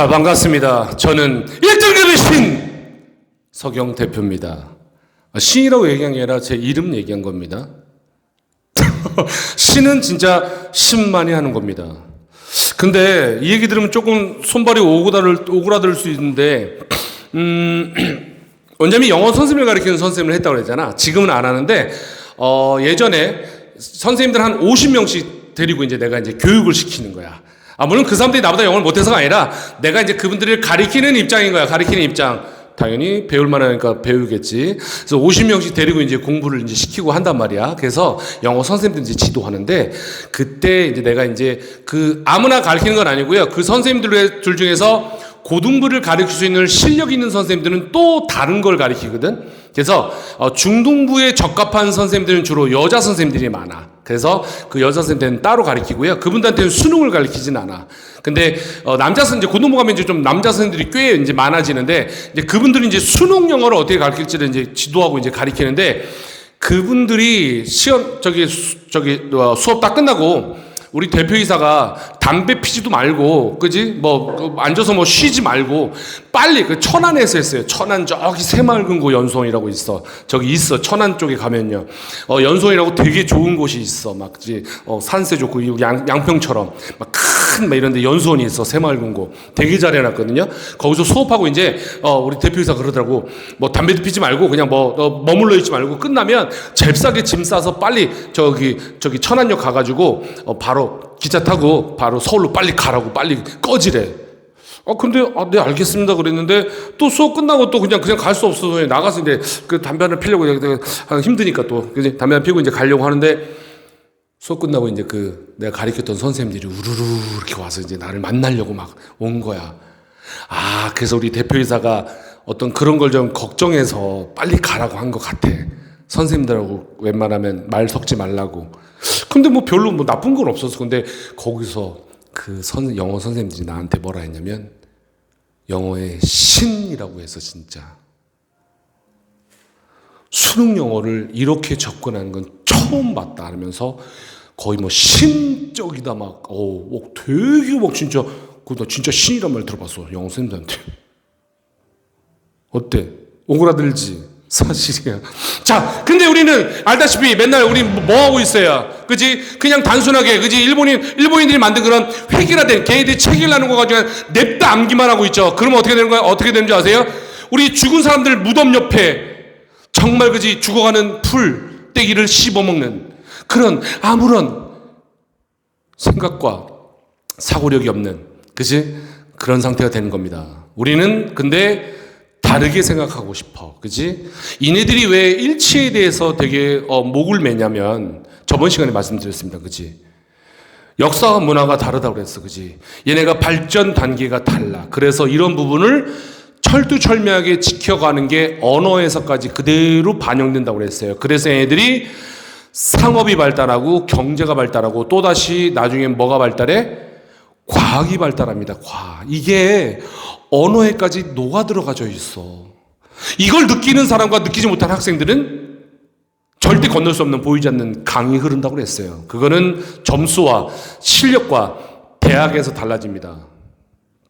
자, 반갑습니다. 저는 1등급의 신 서경 대표입니다. 신이라고 얘기한 게 아니라 제 이름 얘기한 겁니다. 신은 진짜 신만이 하는 겁니다. 근데 이 얘기 들으면 조금 손발이 오그라들 수 있는데 원장님이 영어 선생님을 가르치는 선생님을 했다고 그랬잖아. 지금은 안 하는데 예전에 선생님들 한 50명씩 데리고 이제 내가 이제 교육을 시키는 거야. 물론 그 사람들이 나보다 영어를 못해서가 아니라 내가 이제 그분들을 가리키는 입장인 거야. 가리키는 입장. 당연히 배울 만하니까 배우겠지. 그래서 50명씩 데리고 이제 공부를 이제 시키고 한단 말이야. 그래서 영어 선생님들 이제 지도하는데 그때 이제 내가 이제 그 아무나 가르치는 건 아니고요. 그 선생님들 중에서 고등부를 가르칠 수 있는 실력 있는 선생님들은 또 다른 걸 가르치거든. 그래서 중등부에 적합한 선생님들은 주로 여자 선생님들이 많아. 그래서 그 여자 선생님들은 따로 가르치고요. 그분들한테는 수능을 가르치진 않아. 근데 남자 선생님, 이제 고등부 가면 이제 좀 남자 선생님들이 꽤 이제 많아지는데 이제 그분들이 이제 수능 영어를 어떻게 가르칠지를 이제 지도하고 이제 가르치는데 그분들이 수업 다 끝나고 우리 대표이사가 담배 피지도 말고, 그지? 앉아서 쉬지 말고, 빨리, 천안에서 했어요. 천안 저기 새맑은고 연수원이라고 있어. 저기 있어. 천안 쪽에 가면요. 연수원이라고 되게 좋은 곳이 있어. 산세 좋고, 양평처럼. 이런데 연수원이 있어. 새맑은고. 되게 잘 해놨거든요. 거기서 수업하고 이제, 우리 대표이사 그러더라고. 담배도 피지 말고, 그냥 머물러 있지 말고, 끝나면 잽싸게 짐 싸서 빨리 저기 천안역 가가지고, 바로 기차 타고 바로 서울로 빨리 가라고 빨리 꺼지래. 근데 네 알겠습니다 그랬는데 또 수업 끝나고 또 그냥 갈 수 없어서 나가서 이제 그 담배 하나 피려고 힘드니까 또 그지 담배 하나 피고 이제 가려고 하는데 수업 끝나고 이제 내가 가르쳤던 선생님들이 우르르 이렇게 와서 이제 나를 만나려고 막 온 거야. 그래서 우리 대표이사가 어떤 그런 걸 좀 걱정해서 빨리 가라고 한 것 같아. 선생님들하고 웬만하면 말 섞지 말라고. 근데 별로 나쁜 건 없었어. 근데 거기서 영어 선생님들이 나한테 뭐라 했냐면 영어의 신이라고 해서 진짜 수능 영어를 이렇게 접근하는 건 처음 봤다 하면서 거의 신적이다 되게 진짜 나 진짜 신이란 말 들어봤어. 영어 선생님들한테. 어때? 오그라들지? 사실이야. 자, 근데 우리는 알다시피 맨날 우리 뭐 하고 있어요? 그지? 그냥 단순하게, 그지? 일본인들이 만든 그런 획일화된 걔네들이 책 읽라는 거 가지고 냅다 암기만 하고 있죠. 그러면 어떻게 되는 거야? 어떻게 되는 줄 아세요? 우리 죽은 사람들 무덤 옆에 정말 그지? 죽어가는 풀떼기를 씹어먹는 그런 아무런 생각과 사고력이 없는, 그지? 그런 상태가 되는 겁니다. 우리는 근데 다르게 생각하고 싶어. 그지? 이네들이 왜 일치에 대해서 되게 목을 매냐면 저번 시간에 말씀드렸습니다. 그지? 역사와 문화가 다르다고 그랬어. 그지? 얘네가 발전 단계가 달라. 그래서 이런 부분을 철두철미하게 지켜가는 게 언어에서까지 그대로 반영된다고 그랬어요. 그래서 얘네들이 상업이 발달하고 경제가 발달하고 또다시 나중에 뭐가 발달해? 과학이 발달합니다. 과학. 이게 언어에까지 녹아들어가져 있어. 이걸 느끼는 사람과 느끼지 못한 학생들은 절대 건널 수 없는 보이지 않는 강이 흐른다고 그랬어요. 그거는 점수와 실력과 대학에서 달라집니다.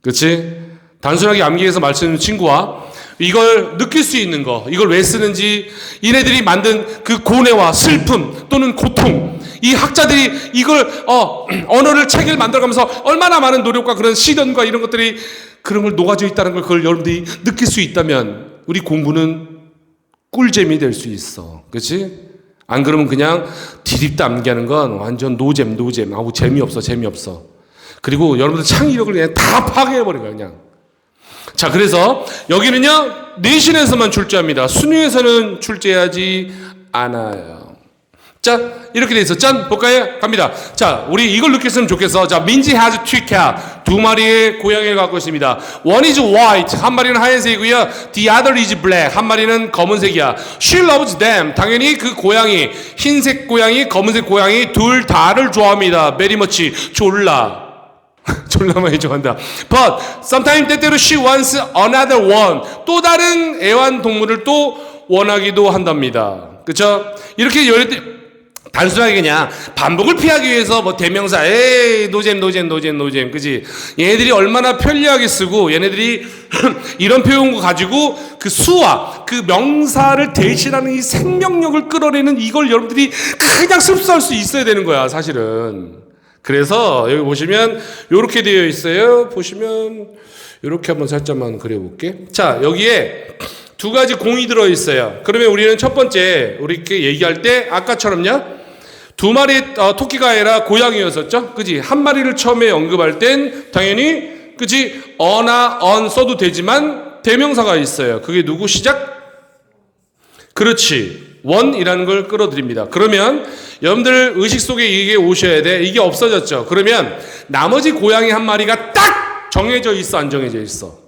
그렇지? 단순하게 암기해서 말씀하는 친구와 이걸 느낄 수 있는 거, 이걸 왜 쓰는지, 이네들이 만든 그 고뇌와 슬픔 또는 고통, 이 학자들이 이걸 언어를 책을 만들어가면서 얼마나 많은 노력과 그런 시련과 이런 것들이 그런 걸 녹아져 있다는 걸 그걸 여러분들이 느낄 수 있다면 우리 공부는 꿀잼이 될 수 있어. 그렇지? 안 그러면 그냥 디립다 암기하는 건 완전 노잼. 재미없어. 그리고 여러분들 창의력을 그냥 다 파괴해버린 거야 그냥. 자, 그래서 여기는요 내신에서만 출제합니다. 순위에서는 출제하지 않아요. 자, 이렇게 돼 있어. 짠, 볼까요? 갑니다. 자, 우리 이걸 느꼈으면 좋겠어. 자, 민지 has two cat. 두 마리의 고양이를 갖고 있습니다. One is white. 한 마리는 하얀색이고요. The other is black. 한 마리는 검은색이야. She loves them. 당연히 그 고양이, 흰색 고양이, 검은색 고양이 둘 다를 좋아합니다. Very much. 졸라 많이 좋아한다. But sometimes 때때로 she wants another one. 또 다른 애완동물을 또 원하기도 한답니다. 그렇죠? 이렇게 단순하게 그냥 반복을 피하기 위해서 뭐 대명사, 에이, 노잼, 그지? 얘네들이 얼마나 편리하게 쓰고, 얘네들이 이런 표현을 가지고 그 수와 그 명사를 대신하는 이 생명력을 끌어내는 이걸 여러분들이 그냥 습수할 수 있어야 되는 거야, 사실은. 그래서 여기 보시면 이렇게 되어 있어요. 보시면 이렇게 한번 살짝만 그려볼게. 자, 여기에 두 가지 공이 들어 있어요. 그러면 우리는 첫 번째, 우리 이렇게 얘기할 때 아까처럼요. 두 마리 토끼가 아니라 고양이였었죠? 그지? 한 마리를 처음에 언급할 땐 당연히, 그지? 어나 언 써도 되지만 대명사가 있어요. 그게 누구? 시작? 그렇지. 원이라는 걸 끌어들입니다. 그러면 여러분들 의식 속에 이게 오셔야 돼. 이게 없어졌죠? 그러면 나머지 고양이 한 마리가 딱 정해져 있어, 안 정해져 있어?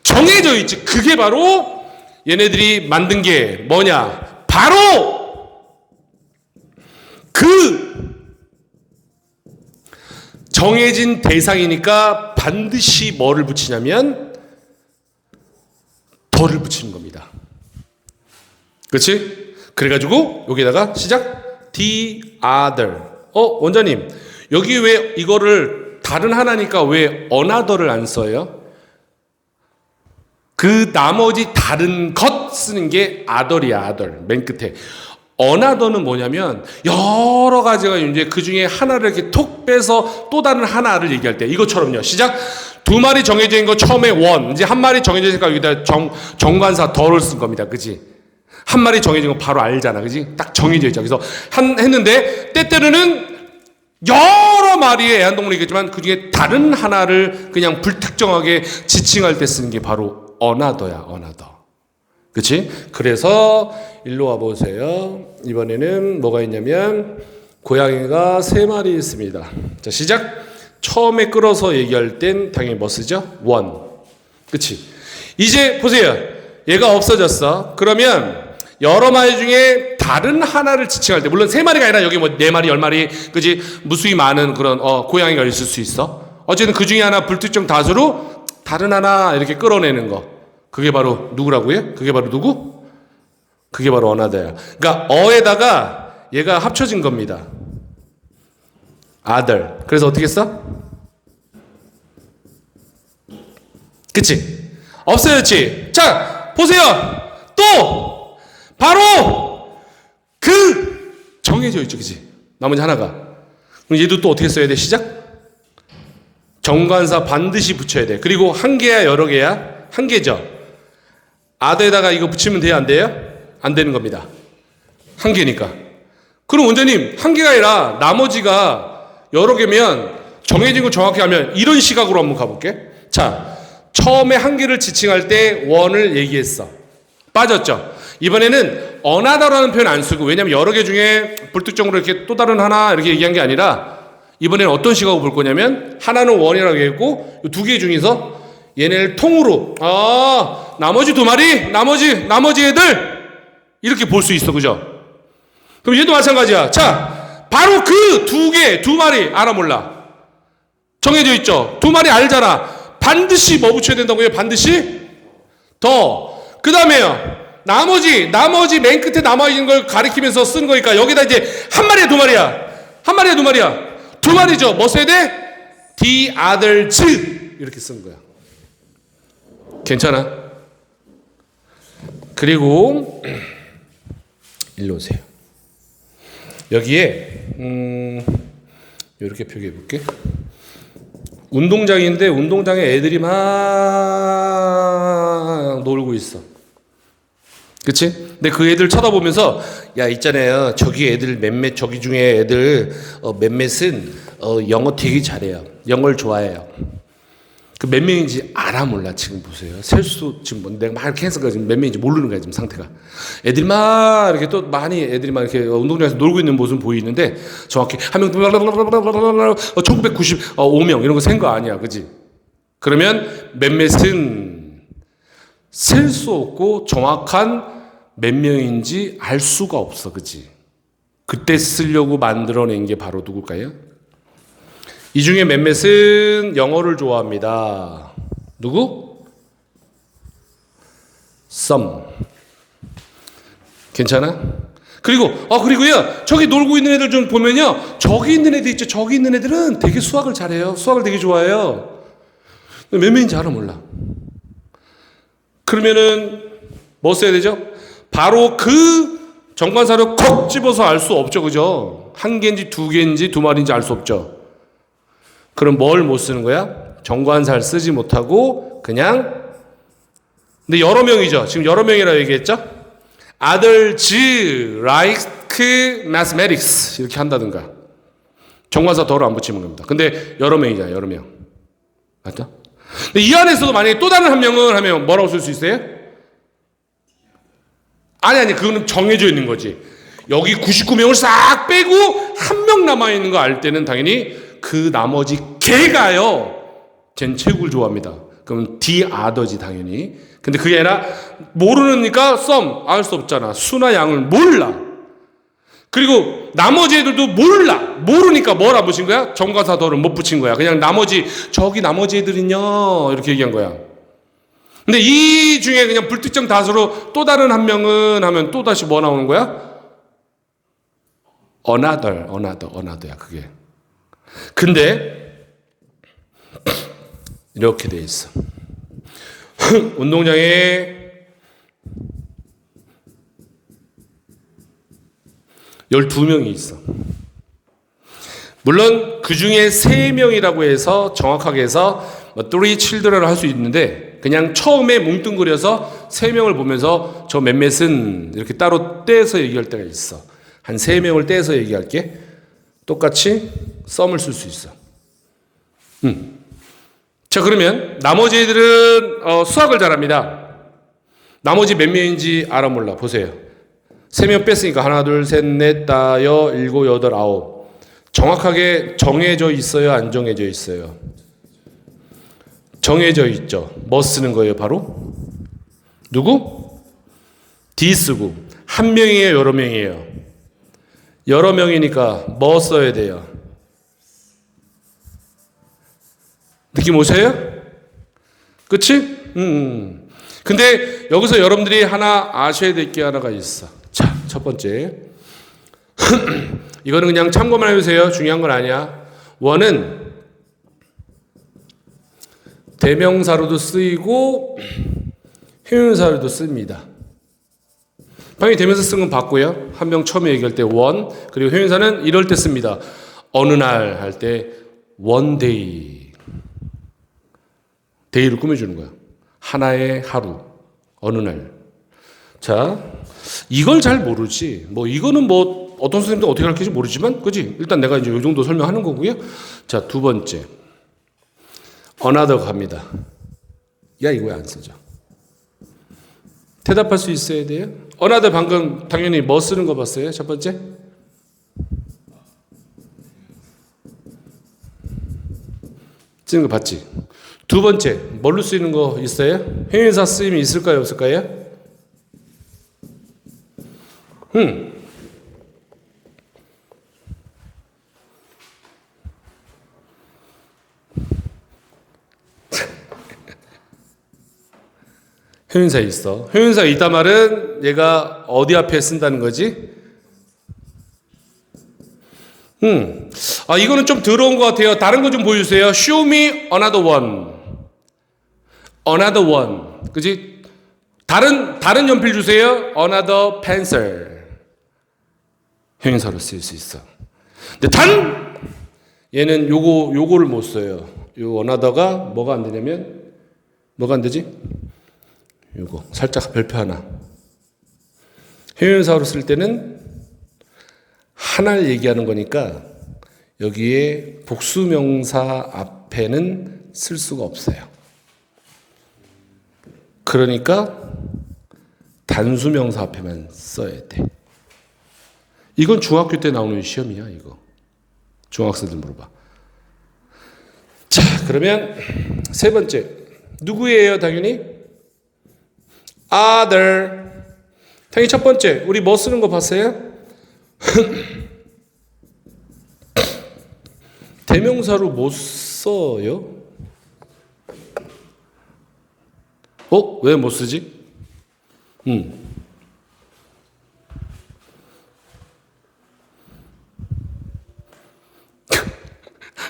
정해져 있지. 그게 바로 얘네들이 만든 게 뭐냐? 바로 그 정해진 대상이니까 반드시 뭐를 붙이냐면 덜을 붙이는 겁니다. 그렇지? 그래가지고 여기다가 시작 the other. 원장님 여기 왜 이거를 다른 하나니까 왜 another를 안 써요? 그 나머지 다른 것 쓰는 게 other이야. other 맨 끝에. another는 뭐냐면 여러 가지가 이제 그 중에 하나를 이렇게 톡 빼서 또 다른 하나를 얘기할 때 이것처럼요. 시작. 두 마리 정해져 있는 거 처음에 one, 이제 한 마리 정해져 있으니까 여기다 정관사 더를 쓴 겁니다. 그지? 한 마리 정해진 거 바로 알잖아. 그지? 딱 정해져 있죠. 그래서 했는데 때때로는 여러 마리의 애완동물이겠지만 그 중에 다른 하나를 그냥 불특정하게 지칭할 때 쓰는 게 바로 another야. another. 그치? 그래서 일로 와보세요. 이번에는 뭐가 있냐면 고양이가 3마리 있습니다. 자, 시작. 처음에 끌어서 얘기할 땐 당연히 뭐 쓰죠? one. 그치? 이제 보세요. 얘가 없어졌어. 그러면 여러 마리 중에 다른 하나를 지칭할 때, 물론 3마리가 아니라 여기 뭐 4마리, 10마리, 그지? 무수히 많은 그런 고양이가 있을 수 있어. 어쨌든 그 중에 하나 불특정 다수로 다른 하나 이렇게 끌어내는 거. 그게 바로 누구라고요? 그게 바로 누구? 그게 바로 another야. 그러니까 어에다가 얘가 합쳐진 겁니다. other. 그래서 어떻게 써? 그치? 없어졌지? 자, 보세요. 또 바로 그 정해져 있죠. 그치? 나머지 하나가. 그럼 얘도 또 어떻게 써야 돼? 시작? 정관사 반드시 붙여야 돼. 그리고 한 개야 여러 개야? 한 개죠. 아드에다가 이거 붙이면 돼요? 안 돼요? 안 되는 겁니다. 한 개니까. 그럼 원장님 한 개가 아니라 나머지가 여러 개면 정해진 거 정확히 하면 이런 시각으로 한번 가볼게. 자, 처음에 한 개를 지칭할 때 원을 얘기했어. 빠졌죠? 이번에는 another라는 표현 안 쓰고, 왜냐면 여러 개 중에 불특정으로 이렇게 또 다른 하나 이렇게 얘기한 게 아니라 이번에는 어떤 시각으로 볼 거냐면 하나는 원이라고 얘기했고 두 개 중에서 얘네를 통으로 나머지 2마리 나머지 애들 이렇게 볼 수 있어. 그죠? 그럼 얘도 마찬가지야. 자, 바로 그 2마리 알아 몰라? 정해져 있죠. 2마리 알잖아. 반드시 뭐 붙여야 된다고요? 반드시 더. 그 다음에요. 나머지 맨 끝에 남아있는 걸 가리키면서 쓰는 거니까 여기다 이제 한 마리야 2마리야? 한 마리야 2마리야? 2마리죠. 뭐 써야 돼? the others 이렇게 쓰는 거야. 괜찮아? 그리고 일로 오세요. 여기에 이렇게 표기해 볼게. 운동장인데 운동장에 애들이 막 놀고 있어. 그치? 근데 그 애들 쳐다보면서 야 있잖아요. 저기 애들 몇몇 저기 중에 애들 몇몇은 영어 되게 잘해요. 영어를 좋아해요. 그 몇 명인지 알아 몰라. 지금 보세요. 셀 수 지금 뭐 내가 막 이렇게 해서 지금 몇 명인지 모르는 거야 지금 상태가. 애들이 막 이렇게 또 많이 애들이 막 이렇게 운동장에서 놀고 있는 모습 보이는데 정확히 한 명 1995명 이런 거 센 거 아니야, 그지? 그러면 몇몇은 셀 수 없고 정확한 몇 명인지 알 수가 없어, 그지? 그때 쓰려고 만들어낸 게 바로 누굴까요? 이 중에 몇몇은 영어를 좋아합니다. 누구? some. 괜찮아? 그리고요, 저기 놀고 있는 애들 좀 보면요, 저기 있는 애들 있죠. 저기 있는 애들은 되게 수학을 잘해요. 수학을 되게 좋아해요. 몇 명인지 알아 몰라. 그러면은 뭐 써야 되죠? 바로 그 정관사를 콕 집어서 알 수 없죠. 그죠? 한 개인지 두 개인지 두 마리인지 알 수 없죠. 그럼 뭘 못 쓰는 거야? 정관사를 쓰지 못하고 그냥, 근데 여러 명이죠. 지금 여러 명이라고 얘기했죠? Others like mathematics 이렇게 한다든가. 정관사 더를 안 붙이는 겁니다. 근데 여러 명이잖아요. 여러 명. 맞죠? 근데 이 안에서도 만약에 또 다른 한 명을 하면 뭐라고 쓸 수 있어요? 아니 그거는 정해져 있는 거지. 여기 99명을 싹 빼고 한 명 남아있는 거 알 때는 당연히 그 나머지 개가요, 쟨 체육을 좋아합니다. 그럼 the other지 당연히. 근데 그게 아니라 모르니까 some 알 수 없잖아. 수나 양을 몰라. 그리고 나머지 애들도 몰라. 모르니까 뭘 안 붙인 거야? 정관사 더를 못 붙인 거야. 그냥 저기 나머지 애들은요 이렇게 얘기한 거야. 근데 이 중에 그냥 불특정 다수로 또 다른 한 명은 하면 또 다시 뭐 나오는 거야? another야 그게. 근데 이렇게 돼 있어. 운동장에 12명이 있어. 물론 그 중에 3명이라고 해서 정확하게 해서 three children을 할 수 있는데, 그냥 처음에 뭉뚱그려서 3명을 보면서 저 몇몇은 이렇게 따로 떼서 얘기할 때가 있어. 한 3명을 떼서 얘기할게. 똑같이 썸을 쓸 수 있어. 자, 그러면 나머지 애들은 수학을 잘합니다. 나머지 몇 명인지 알아 몰라. 보세요. 3명 뺐으니까 하나, 둘, 셋, 넷, 다, 여, 일곱, 여덟, 아홉. 정확하게 정해져 있어요? 안 정해져 있어요? 정해져 있죠. 뭐 쓰는 거예요? 바로 누구? D 쓰고. 한 명이에요? 여러 명이에요? 여러 명이니까 뭐 써야 돼요? 느낌 오세요? 그치? 근데 여기서 여러분들이 하나 아셔야 될 게 하나가 있어. 자, 첫 번째. 이거는 그냥 참고만 해주세요. 중요한 건 아니야. 원은 대명사로도 쓰이고 형용사로도 씁니다. 방금 대명사 쓴 건 봤고요. 한 명 처음에 얘기할 때 원, 그리고 형용사는 이럴 때 씁니다. 어느 날 할 때 one day. 데이를 꾸며주는 거야. 하나의 하루, 어느 날. 자, 이걸 잘 모르지. 뭐 이거는 뭐 어떤 선생님도 어떻게 가르치는지 모르지만, 그지? 일단 내가 이제 이 정도 설명하는 거고요. 자, 두 번째. another 갑니다. 야, 이거 왜 안 쓰죠? 대답할 수 있어야 돼요. another 방금 당연히 뭐 쓰는 거 봤어요? 첫 번째. 쓰는 거 봤지? 두 번째, 뭘로 쓰이는 거 있어요? 형용사 쓰임이 있을까요? 없을까요? 형용사 있어. 형용사 있단 말은 얘가 어디 앞에 쓴다는 거지? 이거는 좀 더러운 것 같아요. 다른 거 좀 보여주세요. Show me another one. another one. 그지? 다른 연필 주세요. another pencil. 형용사로 쓸 수 있어. 근데 얘는 요거를 못 써요. 요 another가 뭐가 안 되냐면, 뭐가 안 되지? 요거 살짝 별표 하나. 형용사로 쓸 때는 하나를 얘기하는 거니까 여기에 복수명사 앞에는 쓸 수가 없어요. 그러니까 단수명사 앞에만 써야 돼. 이건 중학교 때 나오는 시험이야, 이거. 중학생들 물어봐. 자, 그러면 세 번째. 누구예요, 당연히? other. 당연히 첫 번째. 우리 뭐 쓰는 거 봤어요? 대명사로 못 써요? 왜 못 쓰지?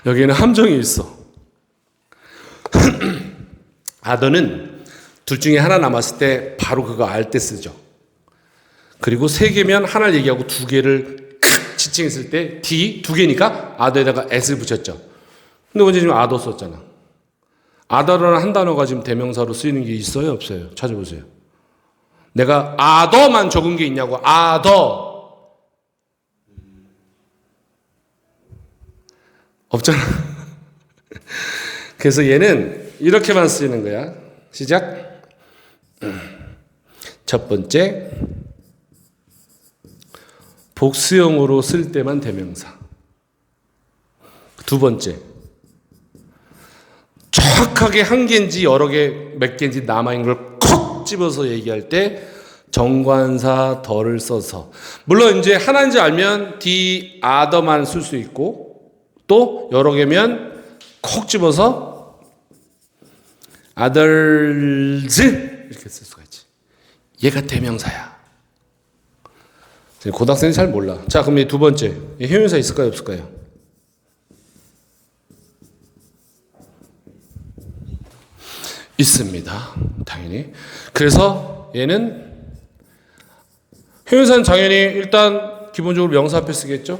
여기에는 함정이 있어. other는 둘 중에 하나 남았을 때 바로 그거 알 때 쓰죠. 그리고 세 개면 하나를 얘기하고 두 개를 지칭했을 때 D 두 개니까 other에다가 s를 붙였죠. 근데 언제 지금 other 썼잖아. other라는 한 단어가 지금 대명사로 쓰이는 게 있어요, 없어요? 찾아보세요. 내가 other만 적은 게 있냐고. other 없잖아. 그래서 얘는 이렇게만 쓰이는 거야. 시작. 첫 번째, 복수형으로 쓸 때만 대명사. 두 번째, 정확하게 한 개인지 여러 개, 몇 개인지 남아있는 걸 콕 집어서 얘기할 때 정관사 더를 써서. 물론 이제 하나인지 알면 the other만 쓸 수 있고 또 여러 개면 콕 집어서 others 이렇게 쓸 수가 있지. 얘가 대명사야. 고등학생이 잘 몰라. 자, 그럼 이 두 번째, 형용사 있을까요, 없을까요? 있습니다. 당연히. 그래서 얘는 형용사는 당연히 일단 기본적으로 명사 앞에 쓰겠죠.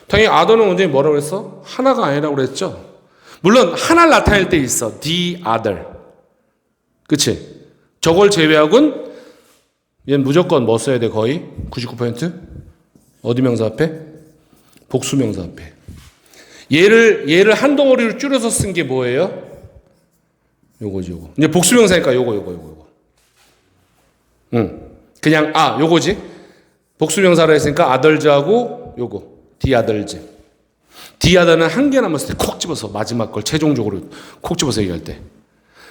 당연히 other는 언제 뭐라고 그랬어? 하나가 아니라고 그랬죠. 물론 하나를 나타낼 때 있어. the other. 그치? 저걸 제외하고는 얘는 무조건 뭐 써야 돼? 거의 99%? 어디 명사 앞에? 복수 명사 앞에. 얘를 한 덩어리로 줄여서 쓴 게 뭐예요? 요거지, 요거. 이제 복수 명사니까 요거. 그냥 요거지. 복수 명사라 했으니까 others하고 요거. the others. the other는 한 개 남았을 때 콕 집어서 마지막 걸 최종적으로 콕 집어서 얘기할 때.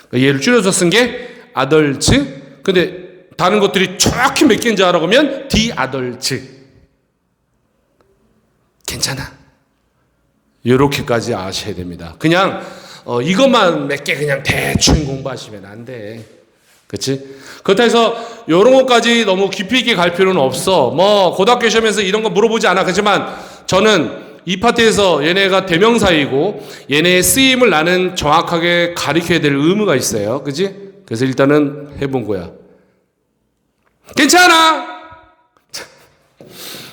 그러니까 얘를 줄여서 쓴 게 others. 근데 다른 것들이 정확히 몇 개인지 알아보면 the others. 괜찮아. 요렇게까지 아셔야 됩니다. 그냥 이것만 몇 개 그냥 대충 공부하시면 안 돼. 그치? 그렇다 해서 요런 것까지 너무 깊이 있게 갈 필요는 없어. 뭐 고등학교 시험에서 이런 거 물어보지 않아. 그렇지만 저는 이 파트에서 얘네가 대명사이고 얘네의 쓰임을 나는 정확하게 가르쳐야 될 의무가 있어요. 그치? 그래서 일단은 해본 거야. 괜찮아.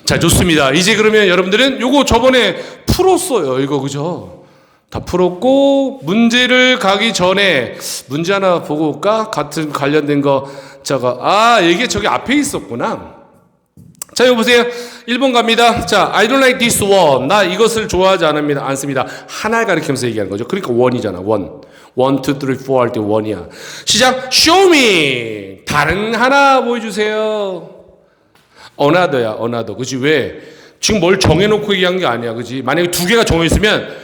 자, 좋습니다. 이제 그러면 여러분들은 요거 저번에 풀었어요. 이거 그죠? 다 풀었고 문제를 가기 전에 문제 하나 보고 올까? 같은 관련된 거 이게 저기 앞에 있었구나. 자, 여기 보세요. 1번 갑니다. 자, I don't like this one. 나 이것을 좋아하지 않습니다. 하나를 가리키면서 얘기하는 거죠. 그러니까 원이잖아. 원. 1, 2, 3, 4 할 때 원이야. 시작. Show me. 다른 하나 보여주세요. another야, another. 그치? 왜? 지금 뭘 정해놓고 얘기한 게 아니야. 그치? 만약에 두 개가 정해있으면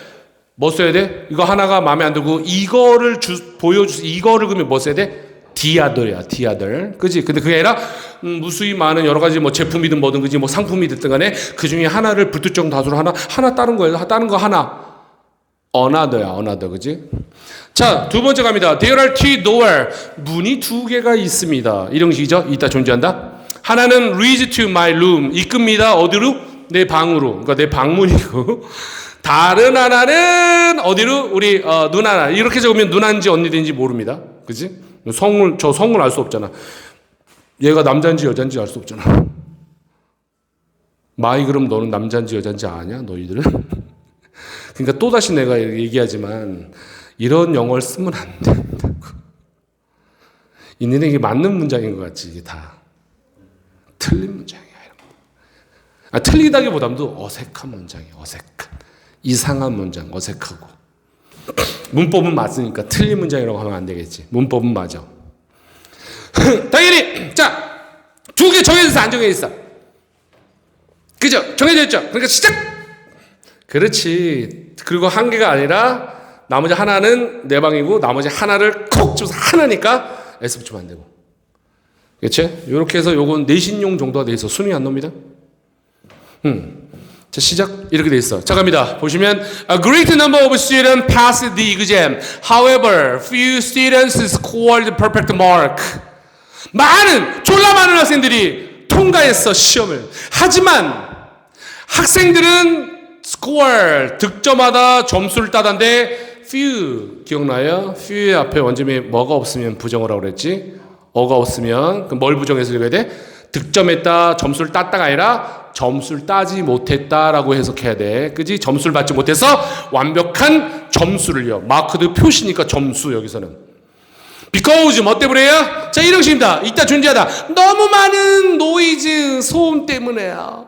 뭐 써야 돼? 이거 하나가 마음에 안 들고 이거를 보여주세요. 이거를 그러면 뭐 써야 돼? the other야, the other. 그치? 근데 그게 아니라 무수히 많은 여러 가지 뭐 제품이든 뭐든 그치? 뭐 상품이 됐든 간에 그 중에 하나를 불특정 다수로 하나 다른 거예요. 다른 거 하나. another야, another. 그치? 자, 두 번째 갑니다. There are two doors. 문이 두 개가 있습니다. 이런 식이죠? 있다 존재한다. 하나는 leads to my room. 이끕니다. 어디로? 내 방으로. 그러니까 내 방문이고. 다른 하나는 어디로? 우리 누나. 이렇게 적으면 누나인지 언니인지 모릅니다. 그치? 저 성을 알 수 없잖아. 얘가 남자인지 여자인지 알 수 없잖아. 마이 그럼 너는 남자인지 여자인지 아냐? 너희들은? 그러니까 또다시 내가 얘기하지만 이런 영어를 쓰면 안 된다고. 있는 게 맞는 문장인 것 같지, 이게 다. 틀린 문장이야, 이런 거. 틀리다기보다도 어색한 문장이야, 어색한. 이상한 문장, 어색하고. 문법은 맞으니까 틀린 문장이라고 하면 안 되겠지. 문법은 맞아. 당연히, 자, 두 개 정해져 있어, 안 정해져 있어? 그죠? 정해져 있죠? 그러니까 시작! 그렇지. 그리고 한 개가 아니라 나머지 하나는 내 방이고 나머지 하나를 콕 집어서 하나니까 S 붙이면 안 되고. 그치? 이렇게 해서 요건 내신용 정도가 돼 있어. 수능이 안 나옵니다. 자, 시작. 이렇게 돼 있어. 자, 갑니다. 보시면 A great number of students passed the exam. However, few students scored the perfect mark. 졸라 많은 학생들이 통과했어, 시험을. 하지만 학생들은 score 득점하다 점수를 따다인데 few 기억나요? few의 앞에 원점이 뭐가 없으면 부정을 하고 그랬지? 어가 없으면 그럼 뭘 부정해서 읽어야 돼? 득점했다 점수를 땄다가 아니라 점수를 따지 못했다라고 해석해야 돼. 그지? 점수를 받지 못해서 완벽한 점수를요. 마크드 표시니까 점수 여기서는. because 뭐 때문에요? 자, 이런 식입니다. 있다 존재하다. 너무 많은 노이즈 소음 때문에요.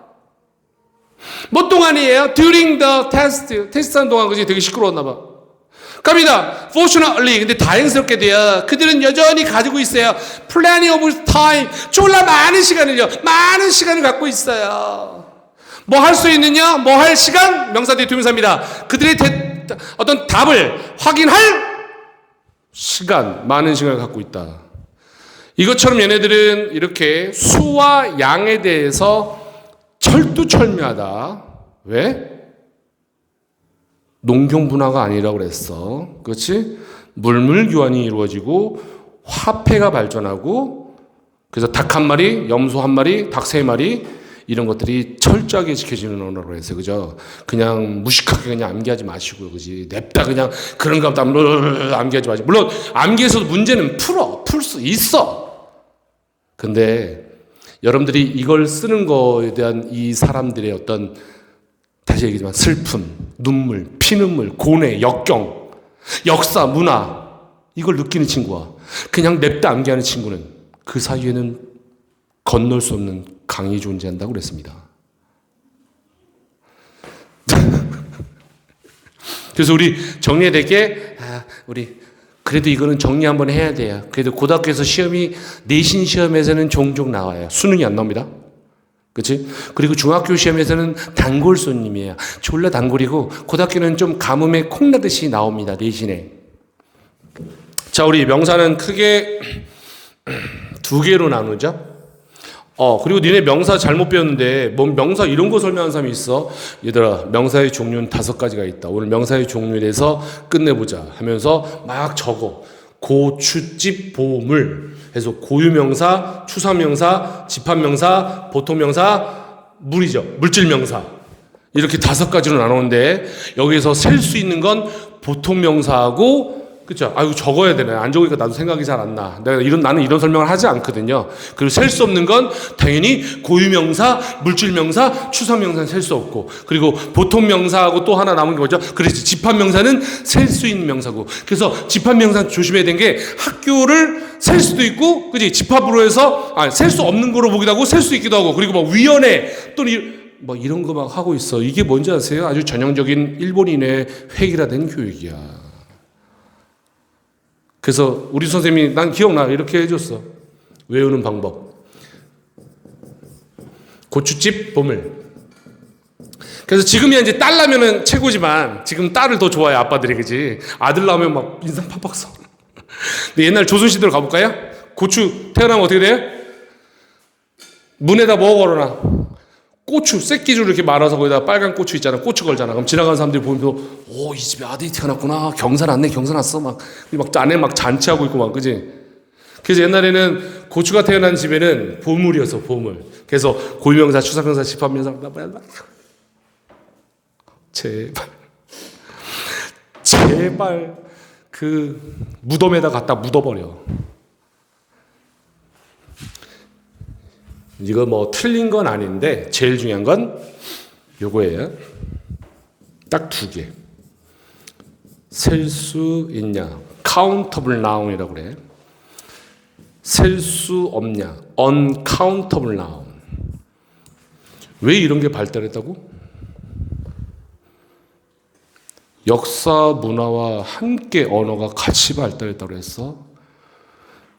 뭐 동안이에요? during the test. 테스트하는 동안 그지? 되게 시끄러웠나 봐. 갑니다. Fortunately, 근데 다행스럽게도요. 그들은 여전히 가지고 있어요. Plenty of time. 졸라 많은 시간을요. 많은 시간을 갖고 있어요. 뭐 할 수 있느냐? 뭐 할 시간? 명사 뒤에 동명사입니다. 그들의 어떤 답을 확인할 시간, 많은 시간을 갖고 있다. 이것처럼 얘네들은 이렇게 수와 양에 대해서 철두철미하다. 왜? 농경분화가 아니라고 그랬어. 그렇지? 물물교환이 이루어지고 화폐가 발전하고 그래서 닭 한 마리, 염소 한 마리, 닭 세 마리 이런 것들이 철저하게 지켜지는 언어라고 했어요. 그죠? 그냥 무식하게 그냥 암기하지 마시고요. 그지? 냅다 그냥 그런가 보다 암기하지 마시고. 물론 암기에서도 문제는 풀 수 있어. 근데 여러분들이 이걸 쓰는 거에 대한 이 사람들의 어떤 다시 얘기지만 슬픔, 눈물, 피눈물, 고뇌, 역경, 역사, 문화 이걸 느끼는 친구와 그냥 냅다 암기하는 친구는 그 사이에는 건널 수 없는 강이 존재한다고 그랬습니다. 그래서 우리 정리해야 될 게 우리 그래도 이거는 정리 한번 해야 돼요. 그래도 고등학교에서 시험이 내신 시험에서는 종종 나와요. 수능이 안 나옵니다. 그치? 그리고 중학교 시험에서는 단골 손님이에요. 졸라 단골이고 고등학교는 좀 가뭄에 콩나듯이 나옵니다. 내신에. 자, 우리 명사는 크게 두 개로 나누죠. 그리고 니네 명사 잘못 배웠는데 뭔 명사 이런 거 설명하는 사람이 있어. 얘들아, 명사의 종류는 5가지가 있다. 오늘 명사의 종류에 대해서 끝내보자 하면서 막 적어. 고추집 보물 해서 고유명사, 추상명사, 집합명사, 보통명사, 물질명사 이렇게 5가지로 나누는데 여기서 셀 수 있는 건 보통명사하고 그렇죠? 이거 적어야 되네. 안 적으니까 나도 생각이 잘 안 나. 나는 이런 설명을 하지 않거든요. 그리고 셀 수 없는 건 당연히 고유명사, 물질명사, 추상명사는 셀 수 없고 그리고 보통명사하고 또 하나 남은 게 뭐죠? 그렇지. 집합명사는 셀 수 있는 명사고 그래서 집합명사 조심해야 되는 게 학교를 셀 수도 있고 그렇지. 집합으로 해서 셀 수 없는 거로 보기도 하고 셀 수 있기도 하고 그리고 뭐 위원회 또는 뭐 이런 거 막 하고 있어. 이게 뭔지 아세요? 아주 전형적인 일본인의 획일화된 교육이야. 그래서 우리 선생님이 난 기억나 이렇게 해줬어. 외우는 방법. 고추집 보물. 그래서 지금이야 이제 딸 나면은 최고지만 지금 딸을 더 좋아해 아빠들이 그지. 아들 나오면 막 인상 팍팍 써. 근데 옛날 조선시대로 가볼까요? 고추 태어나면 어떻게 돼요? 문에다 뭐 걸어놔? 고추, 새끼줄 이렇게 말아서 거기다 빨간 고추 있잖아. 고추 걸잖아. 그럼 지나가는 사람들이 보면서, 이 집에 아들이 태어났구나. 경사 났네, 경사 났어. 막 안에 막 잔치하고 있고 막, 그지? 그래서 옛날에는 고추가 태어난 집에는 보물이었어, 보물. 그래서 고유명사, 추상명사, 집합명사, 제발 그 무덤에다 갖다 묻어버려. 이거 뭐 틀린 건 아닌데 제일 중요한 건 요거예요. 딱 2개. 셀 수 있냐? countable noun이라고 그래. 셀 수 없냐? uncountable noun. 왜 이런 게 발달했다고? 역사, 문화와 함께 언어가 같이 발달했다고 했어.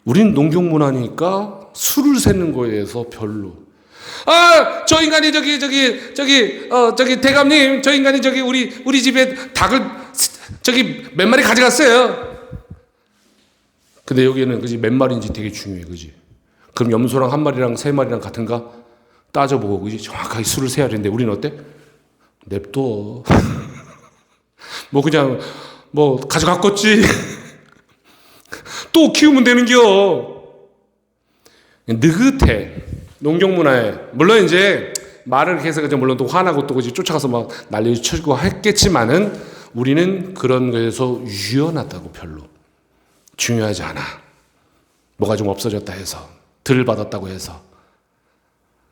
우린 농경문화니까 수를 세는 거에 대해서 별로. 저 인간이 저기 대감님, 저 인간이 저기 우리 집에 닭을 저기 몇 마리 가져갔어요. 근데 여기는 그지 몇 마리인지 되게 중요해, 그지? 그럼 염소랑 1마리랑 3마리랑 같은가 따져보고 그지 정확하게 수를 세야 되는데 우리는 어때? 냅둬. 뭐 그냥 뭐 가져갔겠지. 또 키우면 되는겨. 느긋해. 농경문화에. 물론 이제 말을 해서 그냥 물론 또 화나고 또 그지 쫓아가서 막 난리 치고 했겠지만은 우리는 그런 거에서 유연하다고 별로 중요하지 않아. 뭐가 좀 없어졌다 해서 덜 받았다고 해서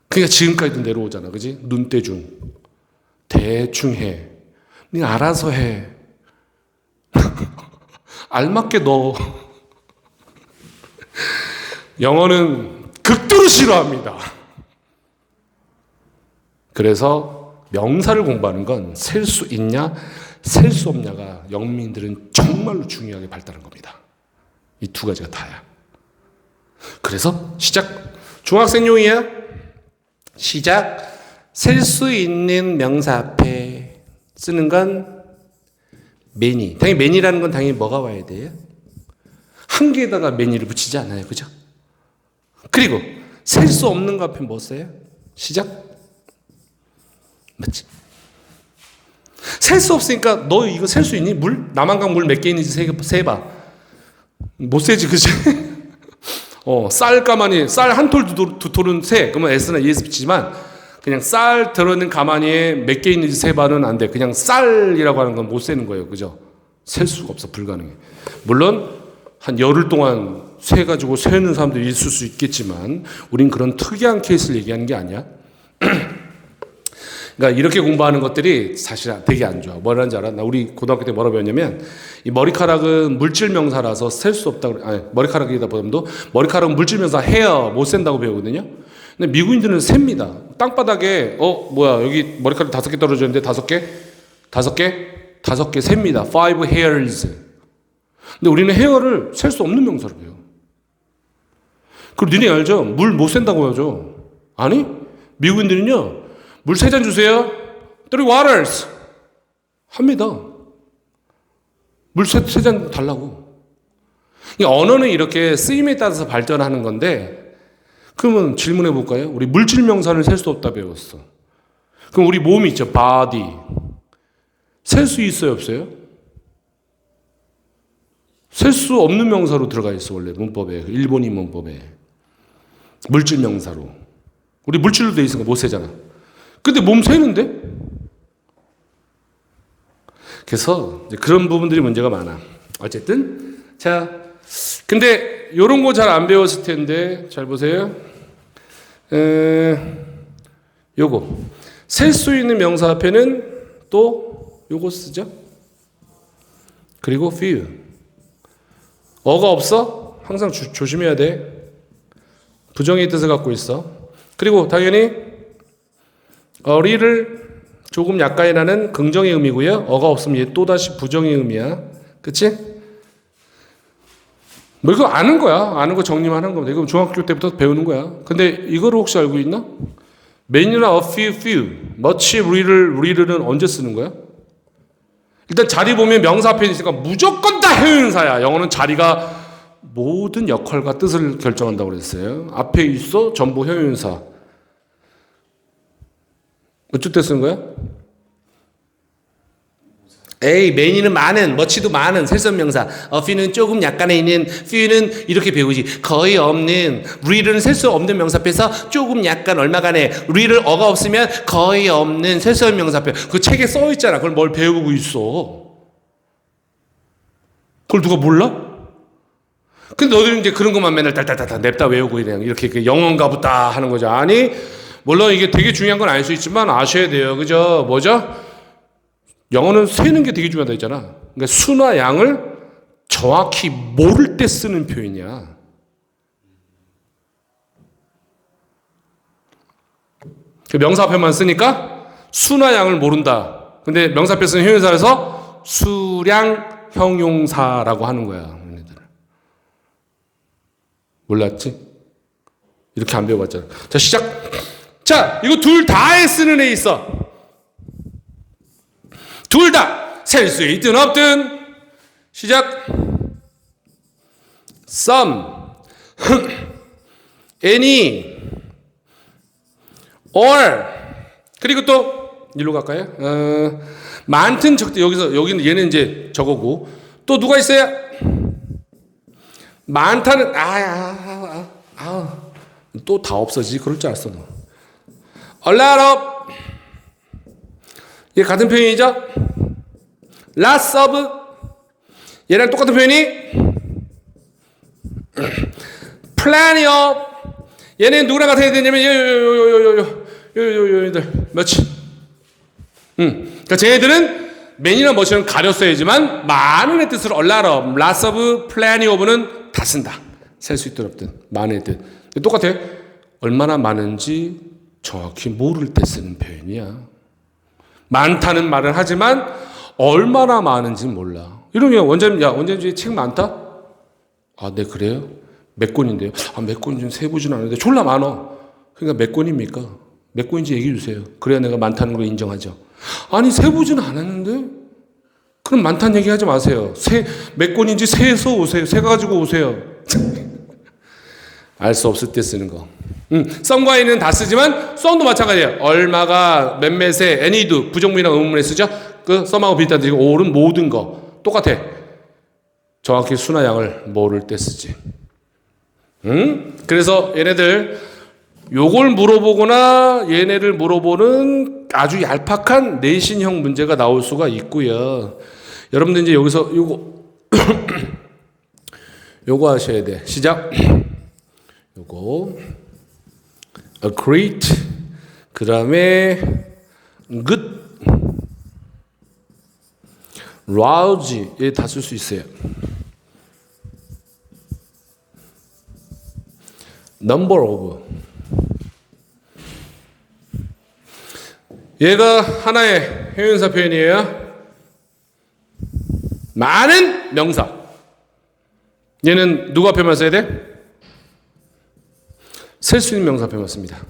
그러니까 지금까지도 내려오잖아, 그지? 눈대중 대충 해. 네 알아서 해. 알맞게 넣어. 영어는 극도로 싫어합니다. 그래서 명사를 공부하는 건 셀 수 있냐, 셀 수 없냐가 영민들은 정말로 중요하게 발달한 겁니다. 이 두 가지가 다야. 그래서 시작. 중학생용이야. 시작. 셀 수 있는 명사 앞에 쓰는 건 many. 당연히 many라는 건 당연히 뭐가 와야 돼요? 한 개에다가 many를 붙이지 않아요. 그죠? 그리고 셀 수 없는 거 앞에 뭐 써요? 시작. 맞지? 셀 수 없으니까 너 이거 셀 수 있니? 물? 남한강 물 몇 개 있는지 세봐. 못 세지, 그지? 쌀 가마니, 쌀 한 톨 두 톨은 세. 그러면 S나 ES 붙이지만 그냥 쌀 들어있는 가마니에 몇 개 있는지 세봐는 안 돼. 그냥 쌀이라고 하는 건 못 세는 거예요. 그죠? 셀 수가 없어. 불가능해. 물론 한 열흘 동안 세가지고 세는 사람들이 있을 수 있겠지만 우린 그런 특이한 케이스를 얘기하는 게 아니야. 그러니까 이렇게 공부하는 것들이 사실 되게 안 좋아. 뭐라는지 알아? 나 우리 고등학교 때 뭐라 배웠냐면 이 머리카락은 물질 명사라서 셀 수 없다고. 아니, 머리카락이다 보면도 머리카락은 물질 명사 헤어 못 센다고 배우거든요. 근데 미국인들은 셉니다. 땅바닥에 뭐야 여기 머리카락 5개 떨어졌는데 5개 셉니다. 5 hairs. 근데 우리는 헤어를 셀 수 없는 명사로 배워. 그리고 니네 알죠? 물 못 센다고 하죠. 아니 미국인들은요 물 3잔 주세요. 3 waters 합니다. 물 3잔 달라고. 이 언어는 이렇게 쓰임에 따라서 발전하는 건데 그러면 질문해 볼까요? 우리 물질 명사를 셀 수 없다 배웠어. 그럼 우리 몸이 있죠. body. 셀 수 있어요, 없어요? 셀 수 없는 명사로 들어가 있어, 원래 문법에. 일본인 문법에. 물질 명사로. 우리 물질로 돼 있으니까 못 세잖아. 근데 몸 세는데? 그래서 그런 부분들이 문제가 많아. 어쨌든 자, 근데 이런 거 잘 안 배웠을 텐데 잘 보세요. 요거 셀 수 있는 명사 앞에는 또 요거 쓰죠. 그리고 few. 어가 없어? 항상 조심해야 돼. 부정의 뜻을 갖고 있어. 그리고 당연히 어리를 조금 약간이 나는 긍정의 의미고요. 어가 없으면 얘 또다시 부정의 의미야. 그치? 뭐 이거 아는 거야. 아는 거 정리만 하는 겁니다. 이거 중학교 때부터 배우는 거야. 근데 이거를 혹시 알고 있나? many나 a few, much, little는 언제 쓰는 거야? 일단 자리 보면 명사 앞에 있으니까 무조건 다 형용사야. 영어는 자리가 모든 역할과 뜻을 결정한다고 그랬어요. 앞에 있어 전부 형용사. 어쩔 때 쓰는 거야? many는 많은, much도 많은, 셀수명사. a few는 조금 약간에 있는, few는 이렇게 배우지. 거의 없는, little는 셀 수 없는 명사 앞에서 조금 약간 얼마간에, little 어가 없으면 거의 없는 셀수명사 앞에. 그 책에 써 있잖아. 그걸 뭘 배우고 있어? 그걸 누가 몰라? 근데 너희는 이제 그런 것만 맨날 딸딸딸 냅다 외우고 이렇게 영어인가 보다 하는 거죠. 아니, 물론 이게 되게 중요한 건 아닐 수 있지만 아셔야 돼요. 그죠? 뭐죠? 영어는 세는 게 되게 중요하다 했잖아. 그러니까 수나 양을 정확히 모를 때 쓰는 표현이야. 명사 앞에만 쓰니까 수나 양을 모른다. 근데 명사 앞에 쓰는 형용사에서 수량 형용사라고 하는 거야. 몰랐지? 이렇게 안 배워봤잖아. 자, 시작. 자, 이거 둘 다에 쓰는 애 있어. 둘 다 셀 수 있든 없든. 시작. some, any, all. 그리고 또 일로 갈까요? 많든 적든 여기는 얘는 이제 저거고 또 누가 있어요? 많다는 또 다 없어지지. 그럴 줄 알았어 너. A lot of. 얘 같은 표현이죠? Lots of. 얘랑 똑같은 표현이 Plenty of. 얘는 누구랑 같아야 되냐면 요들 며칠. 그러니까 쟤네들은 many나 뭐처럼 가려 써야지만 많은의 뜻으로 a lot of, lots of, plenty of는 다 쓴다. 셀 수 있든 없든 많은 뜻. 똑같아. 얼마나 많은지 정확히 모를 때 쓰는 표현이야. 많다는 말을 하지만 얼마나 많은지 몰라. 이러면 원장님, 야 원장님 책 많다? 아, 네 그래요? 몇 권인데요? 아, 몇 권인지 세보진 않는데 졸라 많어. 그러니까 몇 권입니까? 몇 권인지 얘기해 주세요. 그래야 내가 많다는 걸 인정하죠. 아니 세보진 않았는데? 그럼 많다는 얘기 하지 마세요. 몇 권인지 세서 오세요. 세 가지고 오세요. 알 수 없을 때 쓰는 거. 썸과 in은 다 쓰지만 썸도 마찬가지예요. 얼마가 몇몇에 any도 부정문이나 의문문에 쓰죠. 그 썸하고 비슷한 뜻이고 all은 모든 거 똑같아. 정확히 수나 양을 모를 때 쓰지. 그래서 얘네들 요걸 물어보거나 얘네를 물어보는 아주 얄팍한 내신형 문제가 나올 수가 있고요. 여러분들 이제 여기서 요거 하셔야 돼. 시작. 요거 agreed 그 다음에 good rouse 얘 다 쓸 수 있어요. number of 얘가 하나의 형용사 표현이에요. 많은 명사. 얘는 누구 앞에만 써야 돼? 셀 수 있는 명사 앞에만 씁니다.